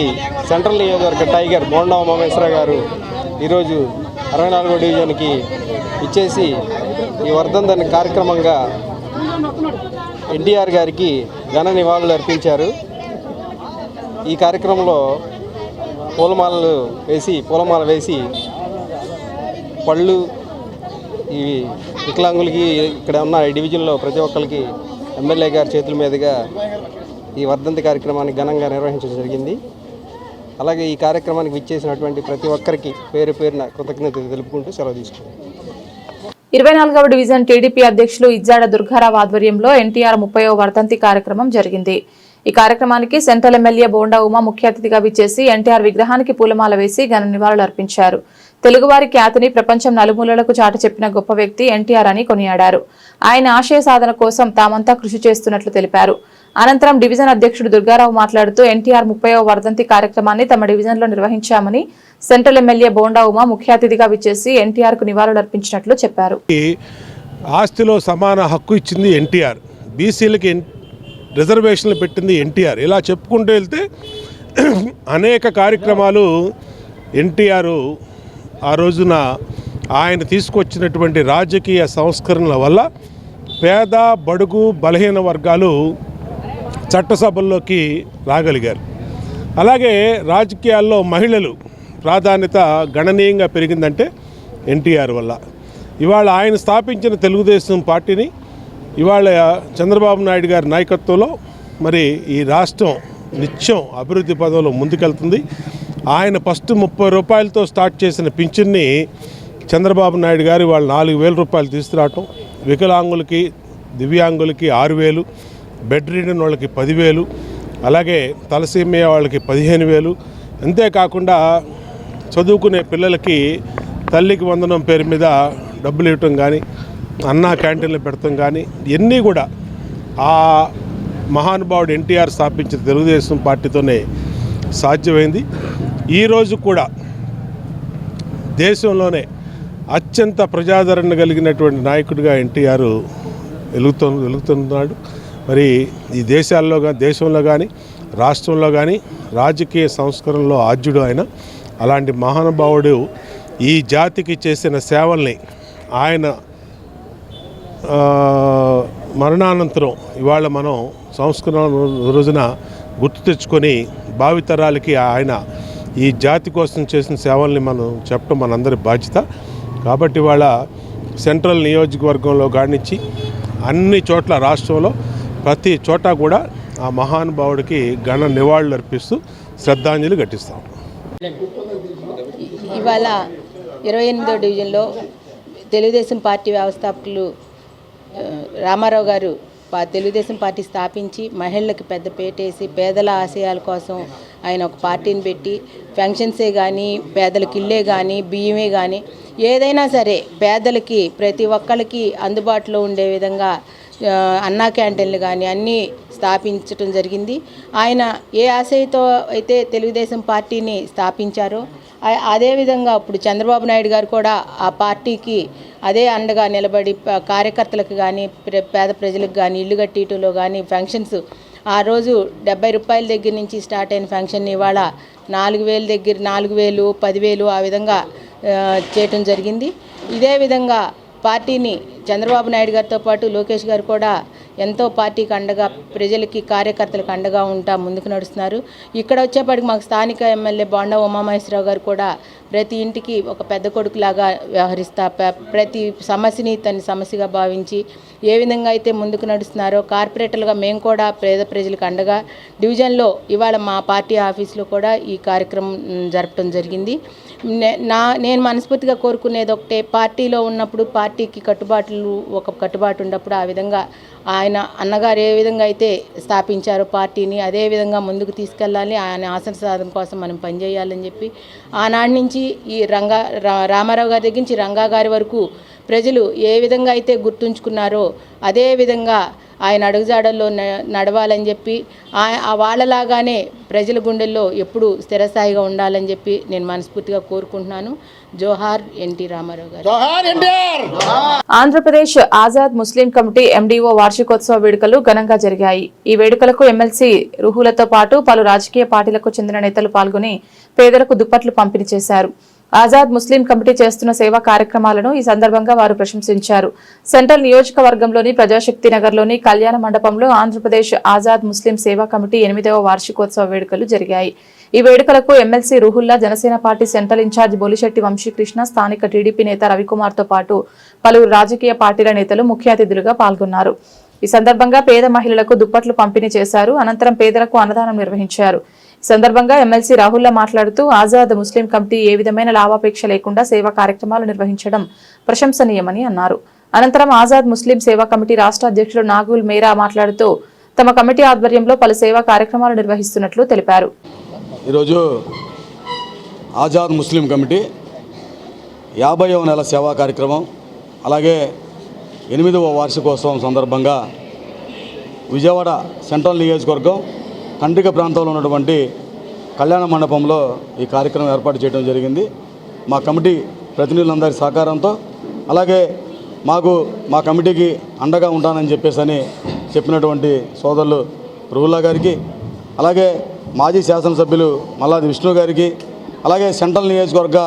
సెంట్రల్ నియోజకవర్గ టైగర్ బోండా ఉమామేశ్వర గారు ఈరోజు 64వ డివిజన్కి ఇచ్చేసి ఈ వర్ధంతి కార్యక్రమంగా ఎన్టీఆర్ గారికి ఘన నివాళులు అర్పించారు. ఈ కార్యక్రమంలో పూలమాల వేసి పళ్ళు ఈ వికలాంగులకి ఇక్కడ ఉన్న ఈ డివిజన్లో ప్రతి ఒక్కరికి ఎమ్మెల్యే గారి చేతుల మీదుగా ఈ వర్ధంతి కార్యక్రమాన్ని ఘనంగా నిర్వహించడం జరిగింది. అలాగే ఈ కార్యక్రమానికి విచ్చేసినటువంటి ప్రతి ఒక్కరికి పేరు పేరున కృతజ్ఞతలు తెలుపుకుంటూ సెలవు తీసుకున్నాం. 24వ డివిజన్ టీడీపీ అధ్యక్షులు ఇజ్జాడ దుర్గారావు ఆధ్వర్యంలో ఎన్టీఆర్ 30వ వర్ధంతి కార్యక్రమం జరిగింది. ఈ కార్యక్రమానికి సెంట్రల్ ఎమ్మెల్యే బోండా ఉమా ముఖ్య అతిథిగా విచ్చేసి ఎన్టీఆర్ విగ్రహానికి పూలమాల వేసి ఘన నివాళులు అర్పించారు. తెలుగువారి ఖ్యాతిని ప్రపంచం నలుమూలలకు చాటి చెప్పిన గొప్ప వ్యక్తి ఎన్టీఆర్ అని కొనియాడారు. ఆయన ఆశయ సాధన కోసం తామంతా కృషి చేస్తున్నట్లు తెలిపారు. అనంతరం డివిజన్ అధ్యక్షుడు దుర్గారావు మాట్లాడుతూ ఎన్టీఆర్ 30వ వర్ధంతి కార్యక్రమాన్ని తమ డివిజన్లో నిర్వహించామని, సెంట్రల్ ఎమ్మెల్యే బోండా ఉమా ముఖ్య అతిథిగా విచ్చేసి ఎన్టీఆర్ కు నివాళులు అర్పించినట్లు చెప్పారు. ఆస్తిలో సమాన హక్కు ఇచ్చింది ఎన్టీఆర్, బీసీలకి రిజర్వేషన్లు పెట్టింది ఎన్టీఆర్. ఇలా చెప్పుకుంటూ వెళ్తే అనేక కార్యక్రమాలు ఎన్టీఆర్ ఆ రోజున ఆయన తీసుకొచ్చినటువంటి రాజకీయ సంస్కరణల వల్ల పేద బడుగు బలహీన వర్గాలు చట్టసభల్లోకి రాగలిగారు. అలాగే రాజకీయాల్లో మహిళలు ప్రాధాన్యత గణనీయంగా పెరిగిందంటే ఎన్టీఆర్ వల్ల. ఇవాళ ఆయన స్థాపించిన తెలుగుదేశం పార్టీని ఇవాళ చంద్రబాబు నాయుడు గారి నాయకత్వంలో మరి ఈ రాష్ట్రం నిత్యం అభివృద్ధి పదంలో ముందుకెళ్తుంది. ఆయన ఫస్ట్ 30 రూపాయలతో స్టార్ట్ చేసిన పింఛన్ని చంద్రబాబు నాయుడు గారు వాళ్ళు 4,000 రూపాయలు తీసుకురావటం, వికలాంగులకి దివ్యాంగులకి 6,000, బెడ్ రీడన్ వాళ్ళకి 10,000, అలాగే తలసీమియా వాళ్ళకి 15,000, అంతేకాకుండా చదువుకునే పిల్లలకి తల్లికి వందనం పేరు మీద డబ్బులు ఇవ్వటం కానీ, అన్నా క్యాంటీన్లు పెడతాం కానీ, ఇవన్నీ కూడా ఆ మహానుభావుడు ఎన్టీఆర్ స్థాపించిన తెలుగుదేశం పార్టీతోనే సాధ్యమైంది. ఈరోజు కూడా దేశంలోనే అత్యంత ప్రజాదరణ కలిగినటువంటి నాయకుడిగా ఎన్టీఆర్ వెలుగుతున్నాడు. మరి ఈ దేశంలో కానీ రాష్ట్రంలో కానీ రాజకీయ సంస్కరణలో ఆద్యుడు ఆయన. అలాంటి మహానుభావుడు ఈ జాతికి చేసిన సేవల్ని ఆయన మరణానంతరం ఇవాళ మనం సంస్కరణ రోజున గుర్తు తెచ్చుకొని భావితరాలకి ఆయన ఈ జాతి కోసం చేసిన సేవల్ని మనం చెప్పడం మనందరి బాధ్యత. కాబట్టి ఇవాళ సెంట్రల్ నియోజకవర్గంలో కానిచ్చి అన్ని చోట్ల రాష్ట్రంలో ప్రతి చోట కూడా ఆ మహానుభావుడికి ఘన నివాళులు అర్పిస్తూ శ్రద్ధాంజలి ఘటిస్తాం. ఇవాళ 28వ డివిజన్లో తెలుగుదేశం పార్టీ వ్యవస్థాపకులు రామారావు గారు తెలుగుదేశం పార్టీ స్థాపించి మహిళలకు పెద్ద పేటేసి పేదల ఆశయాల కోసం ఆయన ఒక పార్టీని పెట్టి ఫంక్షన్సే కానీ, పేదలకు ఇల్లే కానీ, బియ్యమే కానీ ఏదైనా సరే పేదలకి ప్రతి ఒక్కరికి అందుబాటులో ఉండే విధంగా అన్నా క్యాంటీన్లు కానీ అన్నీ స్థాపించడం జరిగింది. ఆయన ఏ ఆశయంతో అయితే తెలుగుదేశం పార్టీని స్థాపించారో అదేవిధంగా ఇప్పుడు చంద్రబాబు నాయుడు గారు కూడా ఆ పార్టీకి అదే అండగా నిలబడి కార్యకర్తలకు కానీ పేద ప్రజలకు కానీ ఇల్లు కట్టిటలో కానీ ఫంక్షన్స్ ఆ రోజు 70 రూపాయల దగ్గర నుంచి స్టార్ట్ అయిన ఫంక్షన్ ఇవాళ 4,000 దగ్గర 4,000, 10,000 ఆ విధంగా చేయటం జరిగింది. ఇదే విధంగా పార్టీని చంద్రబాబు నాయుడు గారితో పాటు లోకేష్ గారు కూడా ఎంతో పార్టీకి అండగా ప్రజలకి కార్యకర్తలకు అండగా ఉంటా ముందుకు నడుస్తున్నారు. ఇక్కడ వచ్చేప్పటికి మాకు స్థానిక ఎమ్మెల్యే బోండా ఉమామహేశ్వరరావు గారు కూడా ప్రతి ఇంటికి ఒక పెద్ద కొడుకులాగా వ్యవహరిస్తా ప్రతి సమస్యని తన సమస్యగా భావించి ఏ విధంగా అయితే ముందుకు నడుస్తున్నారో కార్పొరేటర్లుగా మేము కూడా పేద ప్రజలకు అండగా డివిజన్లో ఇవాళ మా పార్టీ ఆఫీస్లో కూడా ఈ కార్యక్రమం జరపడం జరిగింది. నేను మనస్ఫూర్తిగా కోరుకునేది ఒకటే, పార్టీలో ఉన్నప్పుడు పార్టీకి కట్టుబాటు ఉన్నప్పుడు ఆ విధంగా ఆయన అన్నగారు ఏ విధంగా అయితే స్థాపించారో పార్టీని అదే విధంగా ముందుకు తీసుకెళ్ళాలి, ఆయన ఆశల సాధన కోసం మనం పనిచేయాలని చెప్పి ఆనాటి నుంచి ఈ రామారావు గారి దగ్గర నుంచి రంగా గారి వరకు ప్రజలు ఏ విధంగా అయితే గుర్తుంచుకున్నారో అదే విధంగా ఆయన అడుగుజాడల్లో నడవాలని చెప్పి వాళ్ళలాగానే ప్రజల గుండెల్లో ఎప్పుడు స్థిరస్థాయిగా ఉండాలని చెప్పి నేను మనస్ఫూర్తిగా కోరుకుంటున్నాను. జోహార్ ఎన్టీ రామారావు గారు. ఆంధ్రప్రదేశ్ ఆజాద్ ముస్లిం కమిటీ ఎండిఓ వార్షికోత్సవ వేడుకలు ఘనంగా జరిగాయి. ఈ వేడుకలకు ఎమ్మెల్సీ రుహులతో పాటు పలు రాజకీయ పార్టీలకు చెందిన నేతలు పాల్గొని పేదలకు దుప్పట్లు పంపిణీ చేశారు. ఆజాద్ ముస్లిం కమిటీ చేస్తున్న సేవా కార్యక్రమాలను ఈ సందర్భంగా వారు ప్రశంసించారు. సెంట్రల్ నియోజకవర్గంలోని ప్రజాశక్తి నగర్లోని కళ్యాణ మండపంలో ఆంధ్రప్రదేశ్ ఆజాద్ ముస్లిం సేవా కమిటీ 8వ వార్షికోత్సవ వేడుకలు జరిగాయి. ఈ వేడుకలకు MLC Ruhulla, Janasena party central incharge Bolisetti Vamsikrishna, స్థానిక టీడీపీ నేత రవికుమార్ తో పాటు పలువురు రాజకీయ పార్టీల నేతలు ముఖ్య అతిథులుగా పాల్గొన్నారు. ఈ సందర్భంగా పేద మహిళలకు దుప్పట్లు పంపిణీ చేశారు. అనంతరం పేదలకు అన్నదానం నిర్వహించారు. ఈ సందర్భంగా ఎమ్మెల్సీ రాహుల్లా మాట్లాడుతూ ఆజాద్ ముస్లిం కమిటీ ఏ విధమైన లాభాపేక్ష లేకుండా సేవా కార్యక్రమాలు నిర్వహించడం ప్రశంసనీయమని అన్నారు. అనంతరం ఆజాద్ ముస్లిం సేవా కమిటీ రాష్ట్ర అధ్యక్షుడు నాగుల్ మేరా మాట్లాడుతూ తమ కమిటీ ఆధ్వర్యంలో పలు సేవా కార్యక్రమాలు నిర్వహిస్తున్నట్లు తెలిపారు. ఈరోజు ఆజాద్ ముస్లిం కమిటీ 50వ నెల సేవా కార్యక్రమం అలాగే 8వ వార్షికోత్సవం సందర్భంగా విజయవాడ సెంట్రల్ నియోజకవర్గం కండ్రిక ప్రాంతంలో ఉన్నటువంటి కళ్యాణ మండపంలో ఈ కార్యక్రమం ఏర్పాటు చేయడం జరిగింది. మా కమిటీ ప్రతినిధులందరి సహకారంతో అలాగే మా కమిటీకి అండగా ఉంటానని చెప్పినటువంటి సోదరులు రుహుల్లా గారికి, అలాగే మాజీ శాసనసభ్యులు మల్లాది విష్ణు గారికి, అలాగే సెంట్రల్ నియోజకవర్గ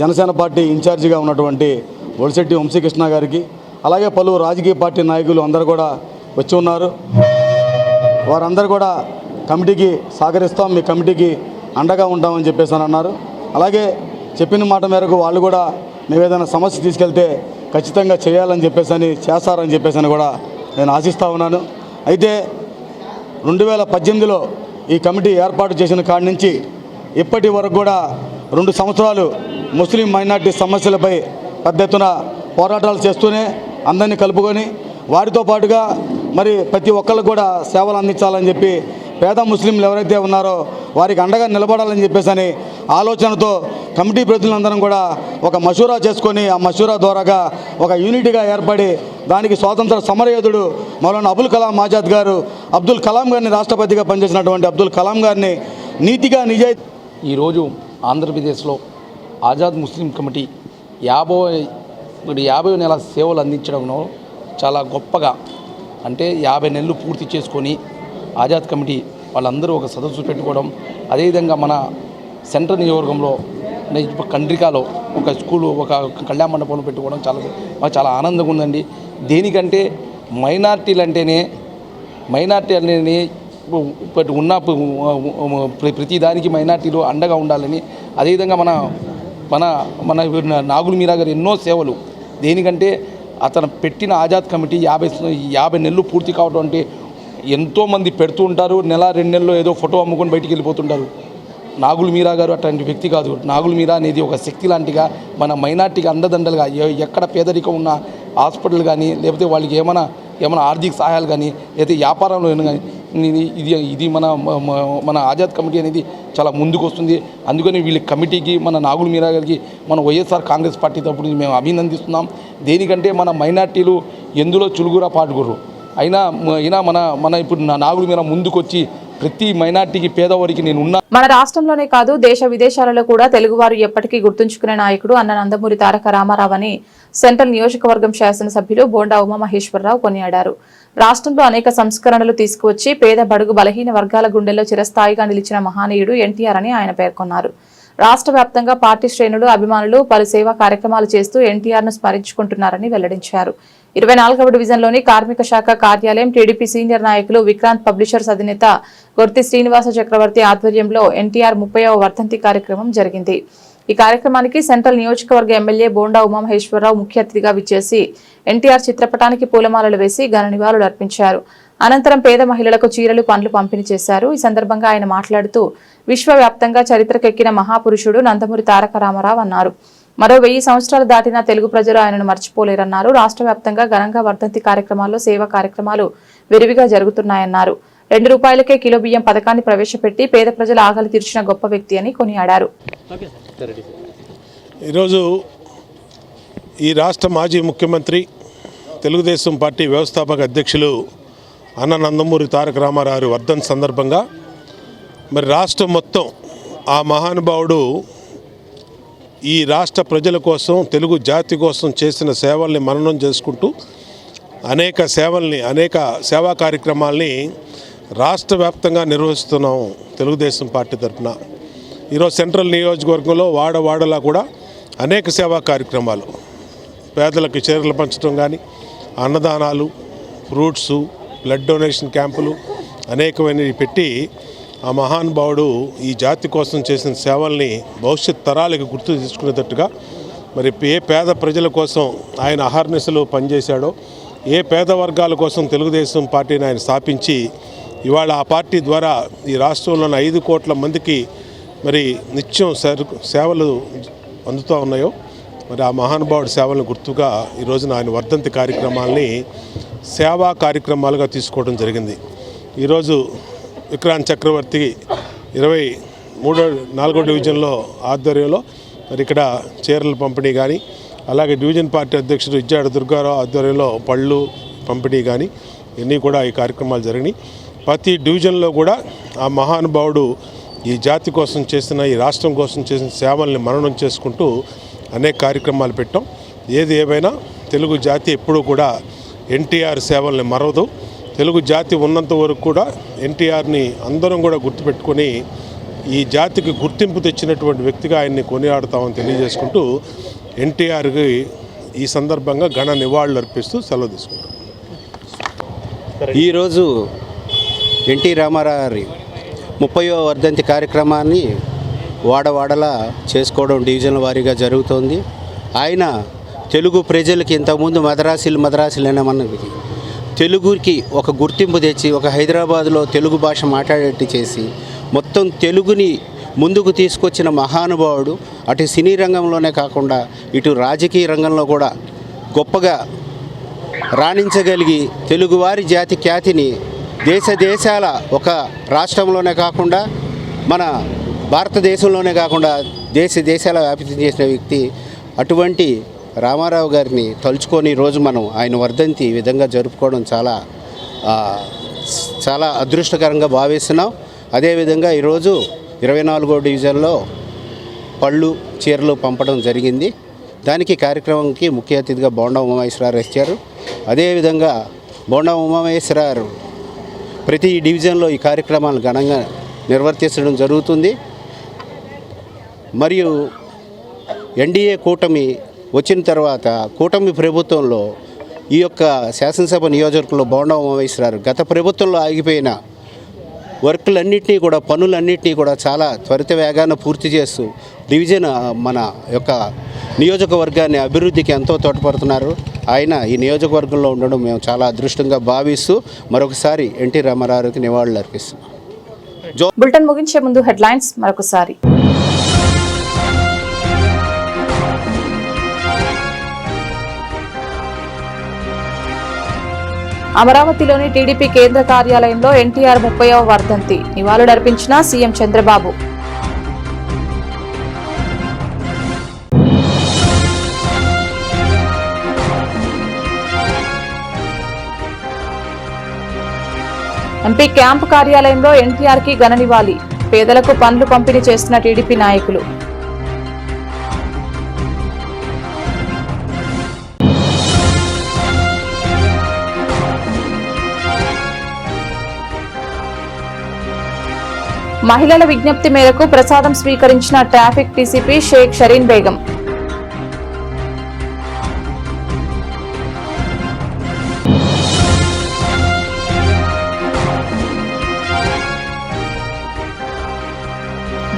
జనసేన పార్టీ ఇన్ఛార్జిగా ఉన్నటువంటి బొలిశెట్టి వంశీకృష్ణ గారికి, అలాగే పలువురు రాజకీయ పార్టీ నాయకులు అందరూ కూడా వచ్చి ఉన్నారు. వారందరూ కూడా కమిటీకి సహకరిస్తాం, మీ కమిటీకి అండగా ఉంటామని అన్నారు. అలాగే చెప్పిన మాట మేరకు వాళ్ళు కూడా మేము ఏదైనా సమస్య తీసుకెళ్తే ఖచ్చితంగా చేయాలని చెప్పేసి చేస్తారని చెప్పేసి కూడా నేను ఆశిస్తూ ఉన్నాను. అయితే 2018లో ఈ కమిటీ ఏర్పాటు చేసిన కాడి నుంచి ఇప్పటి వరకు కూడా 2 సంవత్సరాలు ముస్లిం మైనార్టీ సమస్యలపై పెద్ద ఎత్తున పోరాటాలు చేస్తూనే అందరినీ కలుపుకొని వారితో పాటుగా మరి ప్రతి ఒక్కరికి కూడా సేవలు అందించాలని చెప్పి పేద ముస్లింలు ఎవరైతే ఉన్నారో వారికి అండగా నిలబడాలని చెప్పేసి ఆలోచనతో కమిటీ ప్రతినిధులందరం కూడా ఒక మషూరా చేసుకొని ఆ మషూరా ద్వారాగా ఒక యూనిటీగా ఏర్పడి దానికి స్వాతంత్ర సమరయోధుడు మౌలానా అబుల్ కలాం ఆజాద్ గారు అబ్దుల్ కలాం గారిని రాష్ట్రపతిగా పనిచేసినటువంటి అబ్దుల్ కలాం గారిని నీతిగా నిజాయితీ ఈరోజు ఆంధ్రప్రదేశ్లో ఆజాద్ ముస్లిం కమిటీ 50 నెలల సేవలు అందించడంలో చాలా గొప్పగా అంటే 50 నెలలు పూర్తి చేసుకొని ఆజాద్ కమిటీ వాళ్ళందరూ ఒక సదస్సు పెట్టుకోవడం, అదేవిధంగా మన సెంట్రల్ నియోజకవర్గంలో కండ్రికాలో ఒక స్కూలు ఒక కళ్యాణ మండపంలో పెట్టుకోవడం మాకు చాలా ఆనందంగా ఉందండి. దేనికంటే మైనార్టీలు అంటేనే ఉన్న ప్రతి దానికి మైనార్టీలు అండగా ఉండాలని, అదేవిధంగా మన నాగుల్ మీరా గారు ఎన్నో సేవలు దేనికంటే అతను పెట్టిన ఆజాద్ కమిటీ 50 నెలలు పూర్తి కావడం అంటే ఎంతోమంది పెడుతూ ఉంటారు. నెల 2 నెలల్లో ఏదో ఫోటో అమ్ముకొని బయటికి వెళ్ళిపోతుంటారు. నాగుల్ మీరా గారు అట్లాంటి వ్యక్తి కాదు. నాగుల్ మీరా అనేది ఒక శక్తి లాంటిగా మన మైనార్టీకి అండదండలుగా ఎక్కడ పేదరికం ఉన్న హాస్పిటల్ కానీ లేకపోతే వాళ్ళకి ఏమైనా ఆర్థిక సహాయాలు కానీ లేకపోతే వ్యాపారంలో కానీ ఇది మన ఆజాద్ కమిటీ అనేది చాలా ముందుకు వస్తుంది. అందుకని వీళ్ళ కమిటీకి మన నాగుల్ మీరా గారికి మన వైఎస్ఆర్ కాంగ్రెస్ పార్టీ తరపున మేము అభినందిస్తున్నాం. దేనికంటే మన మైనార్టీలు ఎందులో చులుగురా పాటుగురు అయినా మన ఇప్పుడు నాగుల్ మీరా ముందుకొచ్చి ప్రతి మైనార్టీకి పేదవారికి నేను ఉన్నా. మన రాష్ట్రంలోనే కాదు దేశ విదేశాలలో కూడా తెలుగువారు ఎప్పటికీ గుర్తుంచుకునే నాయకుడు అన్న నందమూరి తారక రామారావు అని సెంట్రల్ నియోజకవర్గం శాసనసభ్యులు బోండా ఉమామహేశ్వరరావు కొనియాడారు. రాష్ట్రంలో అనేక సంస్కరణలు తీసుకువచ్చి పేద బడుగు బలహీన వర్గాల గుండెల్లో చిరస్థాయిగా నిలిచిన మహానీయుడు ఎన్టీఆర్ అని ఆయన పేర్కొన్నారు. రాష్ట్ర వ్యాప్తంగా పార్టీ శ్రేణులు అభిమానులు పలు సేవా కార్యక్రమాలు చేస్తూ ఎన్టీఆర్ ను స్మరించుకుంటున్నారని వెల్లడించారు. 24వ డివిజన్లోని కార్మిక శాఖ కార్యాలయం టీడీపీ సీనియర్ నాయకులు విక్రాంత్ పబ్లిషర్స్ అధినేత గొర్తి శ్రీనివాస చక్రవర్తి ఆధ్వర్యంలో ఎన్టీఆర్ 30వ వర్ధంతి కార్యక్రమం జరిగింది. ఈ కార్యక్రమానికి సెంట్రల్ నియోజకవర్గ ఎమ్మెల్యే బోండా ఉమామహేశ్వరరావు ముఖ్య అతిథిగా విచ్చేసి ఎన్టీఆర్ చిత్రపటానికి పూలమాలలు వేసి ఘన నివాళులు అర్పించారు. అనంతరం పేద మహిళలకు చీరలు పండ్లు పంపిణీ చేశారు. ఈ సందర్భంగా ఆయన మాట్లాడుతూ విశ్వవ్యాప్తంగా చరిత్రకెక్కిన మహాపురుషుడు నందమూరి తారక రామారావు అన్నారు. మరో 1000 సంవత్సరాలు దాటినా తెలుగు ప్రజలు ఆయనను మర్చిపోలేరన్నారు. రాష్ట్ర వ్యాప్తంగా ఘనంగా వర్ధంతి కార్యక్రమాల్లో సేవా కార్యక్రమాలు విరివిగా జరుగుతున్నాయన్నారు. ₹2 కిలో బియ్యం పథకాన్ని ప్రవేశపెట్టి పేద ప్రజల ఆకలి తీర్చిన గొప్ప వ్యక్తి అని కొనియాడారు. ఈరోజు ఈ రాష్ట్ర మాజీ ముఖ్యమంత్రి తెలుగుదేశం పార్టీ వ్యవస్థాపక అధ్యక్షులు అన్న నందమూరి తారక రామారావు వర్ధంతి సందర్భంగా మరి రాష్ట్రం మొత్తం ఆ మహానుభావుడు ఈ రాష్ట్ర ప్రజల కోసం తెలుగు జాతి కోసం చేసిన సేవల్ని మననం చేసుకుంటూ అనేక సేవా కార్యక్రమాల్ని రాష్ట్ర వ్యాప్తంగా నిర్వహిస్తున్నాం తెలుగుదేశం పార్టీ తరఫున. ఈరోజు సెంట్రల్ నియోజకవర్గంలో వాడలా కూడా అనేక సేవా కార్యక్రమాలు పేదలకు చీరలు పంచడం కానీ అన్నదానాలు ఫ్రూట్సు బ్లడ్ డొనేషన్ క్యాంపులు అనేకమైనవి పెట్టి ఆ మహానుభావుడు ఈ జాతి కోసం చేసిన సేవల్ని భవిష్యత్ తరాలకు గుర్తు తీసుకునేటట్టుగా మరి ఏ పేద ప్రజల కోసం ఆయన అహర్నిశలు పనిచేశాడో ఏ పేద వర్గాల కోసం తెలుగుదేశం పార్టీని ఆయన స్థాపించి ఇవాళ ఆ పార్టీ ద్వారా ఈ రాష్ట్రంలోని 5 కోట్ల మందికి మరి నిత్యం సేవలు అందుతూ ఉన్నాయో మరి ఆ మహానుభావుడి సేవలను గుర్తుగా ఈరోజున ఆయన వర్ధంతి కార్యక్రమాలని సేవా కార్యక్రమాలుగా తీసుకోవడం జరిగింది. ఈరోజు విక్రాంత్ చక్రవర్తి 24వ డివిజన్లో ఆధ్వర్యంలో మరి ఇక్కడ చీరల పంపిణీ కానీ అలాగే డివిజన్ పార్టీ అధ్యక్షుడు ఇజ్జాడ దుర్గారావు ఆధ్వర్యంలో పళ్ళు పంపిణీ కానీ ఇవన్నీ కూడా ఈ కార్యక్రమాలు జరిగినాయి. ప్రతి డివిజన్లో కూడా ఆ మహానుభావుడు ఈ జాతి కోసం చేసిన ఈ రాష్ట్రం కోసం చేసిన సేవల్ని మననం చేసుకుంటూ అనేక కార్యక్రమాలు పెట్టాం. ఏది ఏమైనా తెలుగు జాతి ఎప్పుడూ కూడా ఎన్టీఆర్ సేవల్ని మరవదు. తెలుగు జాతి ఉన్నంత వరకు కూడా ఎన్టీఆర్ని అందరం కూడా గుర్తుపెట్టుకొని ఈ జాతికి గుర్తింపు తెచ్చినటువంటి వ్యక్తిగా ఆయన్ని కొనియాడుతామని తెలియజేసుకుంటూ ఎన్టీఆర్కి ఈ సందర్భంగా ఘన నివాళులు అర్పిస్తూ సెలవు తీసుకుంటాం. ఈరోజు ఎన్టీ రామారావు 30వ వర్ధంతి కార్యక్రమాన్ని వాడవాడలా చేసుకోవడం డివిజన్ల వారీగా జరుగుతోంది. ఆయన తెలుగు ప్రజలకి ఇంతకుముందు మద్రాసులనే మనకి తెలుగుకి ఒక గుర్తింపు తెచ్చి ఒక హైదరాబాదులో తెలుగు భాష మాట్లాడేట్టు చేసి మొత్తం తెలుగుని ముందుకు తీసుకొచ్చిన మహానుభావుడు. అటు సినీ రంగంలోనే కాకుండా ఇటు రాజకీయ రంగంలో కూడా గొప్పగా రాణించగలిగి తెలుగువారి జాతి ఖ్యాతిని దేశాల ఒక రాష్ట్రంలోనే కాకుండా మన భారతదేశంలోనే కాకుండా దేశాల వ్యాప్తి చేసిన వ్యక్తి. అటువంటి రామారావు గారిని తలుచుకొని ఈరోజు మనం ఆయన వర్ధంతి ఈ విధంగా జరుపుకోవడం చాలా అదృష్టకరంగా భావిస్తున్నాం. అదేవిధంగా ఈరోజు 24వ డివిజన్లో పళ్ళు చీరలు పంపడం జరిగింది. దానికి కార్యక్రమంకి ముఖ్య అతిథిగా బోండా ఉమామహేశ్వరరావు వచ్చారు. అదేవిధంగా బోండా ఉమామహేశ్వరరావు ప్రతి డివిజన్లో ఈ కార్యక్రమాలు ఘనంగా నిర్వర్తించడం జరుగుతుంది. మరియు ఎన్డీఏ కూటమి వచ్చిన తర్వాత కూటమి ప్రభుత్వంలో ఈ యొక్క శాసనసభ నియోజకవర్గంలో బోండా ఉమామహేశ్వరరావు గత ప్రభుత్వంలో ఆగిపోయిన వర్కులన్నింటినీ కూడా పనులన్నింటినీ కూడా చాలా త్వరిత వేగాన పూర్తి చేస్తూ డివిజన్ మన యొక్క నియోజకవర్గాన్ని అభివృద్ధికి ఎంతో తోడ్పడుతున్నారు. ఆయన ఈ నియోజకవర్గంలో ఉండడం మేము చాలా అదృష్టంగా భావిస్తూ మరొకసారి ఎన్టీ రామారావుకి నివాళులు అర్పిస్తున్నాం. బులెటిన్ ముగించే ముందు హెడ్లైన్స్ మరొకసారి. అమరావతిలోని టీడీపీ కేంద్ర కార్యాలయంలో ఎన్టీఆర్ 30వ వర్ధంతి నివాళులర్పించిన సీఎం చంద్రబాబు. ఎంపీ క్యాంపు కార్యాలయంలో ఎన్టీఆర్ కి ఘన నివాళి. పేదలకు పనులు పంపిణీ చేస్తున్న టీడీపీ నాయకులు. మహిళల విజ్ఞప్తి మేరకు ప్రసాదం స్వీకరించిన ట్రాఫిక్ డీసీపీ షేక్ షరీన్ బేగం.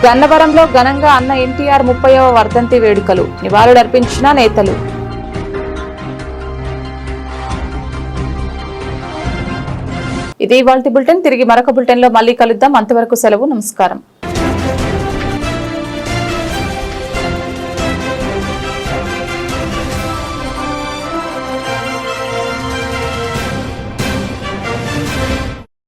గన్నవరంలో ఘనంగా అన్న ఎన్టీఆర్ 30వ వర్ధంతి వేడుకలు నివాళులర్పించిన నేతలు. ఇది ఇవాల్టి బులెటిన్. తిరిగి మరొక బులెటిన్ లో మళ్ళీ కలుద్దాం. అంతవరకు సెలవు. నమస్కారం.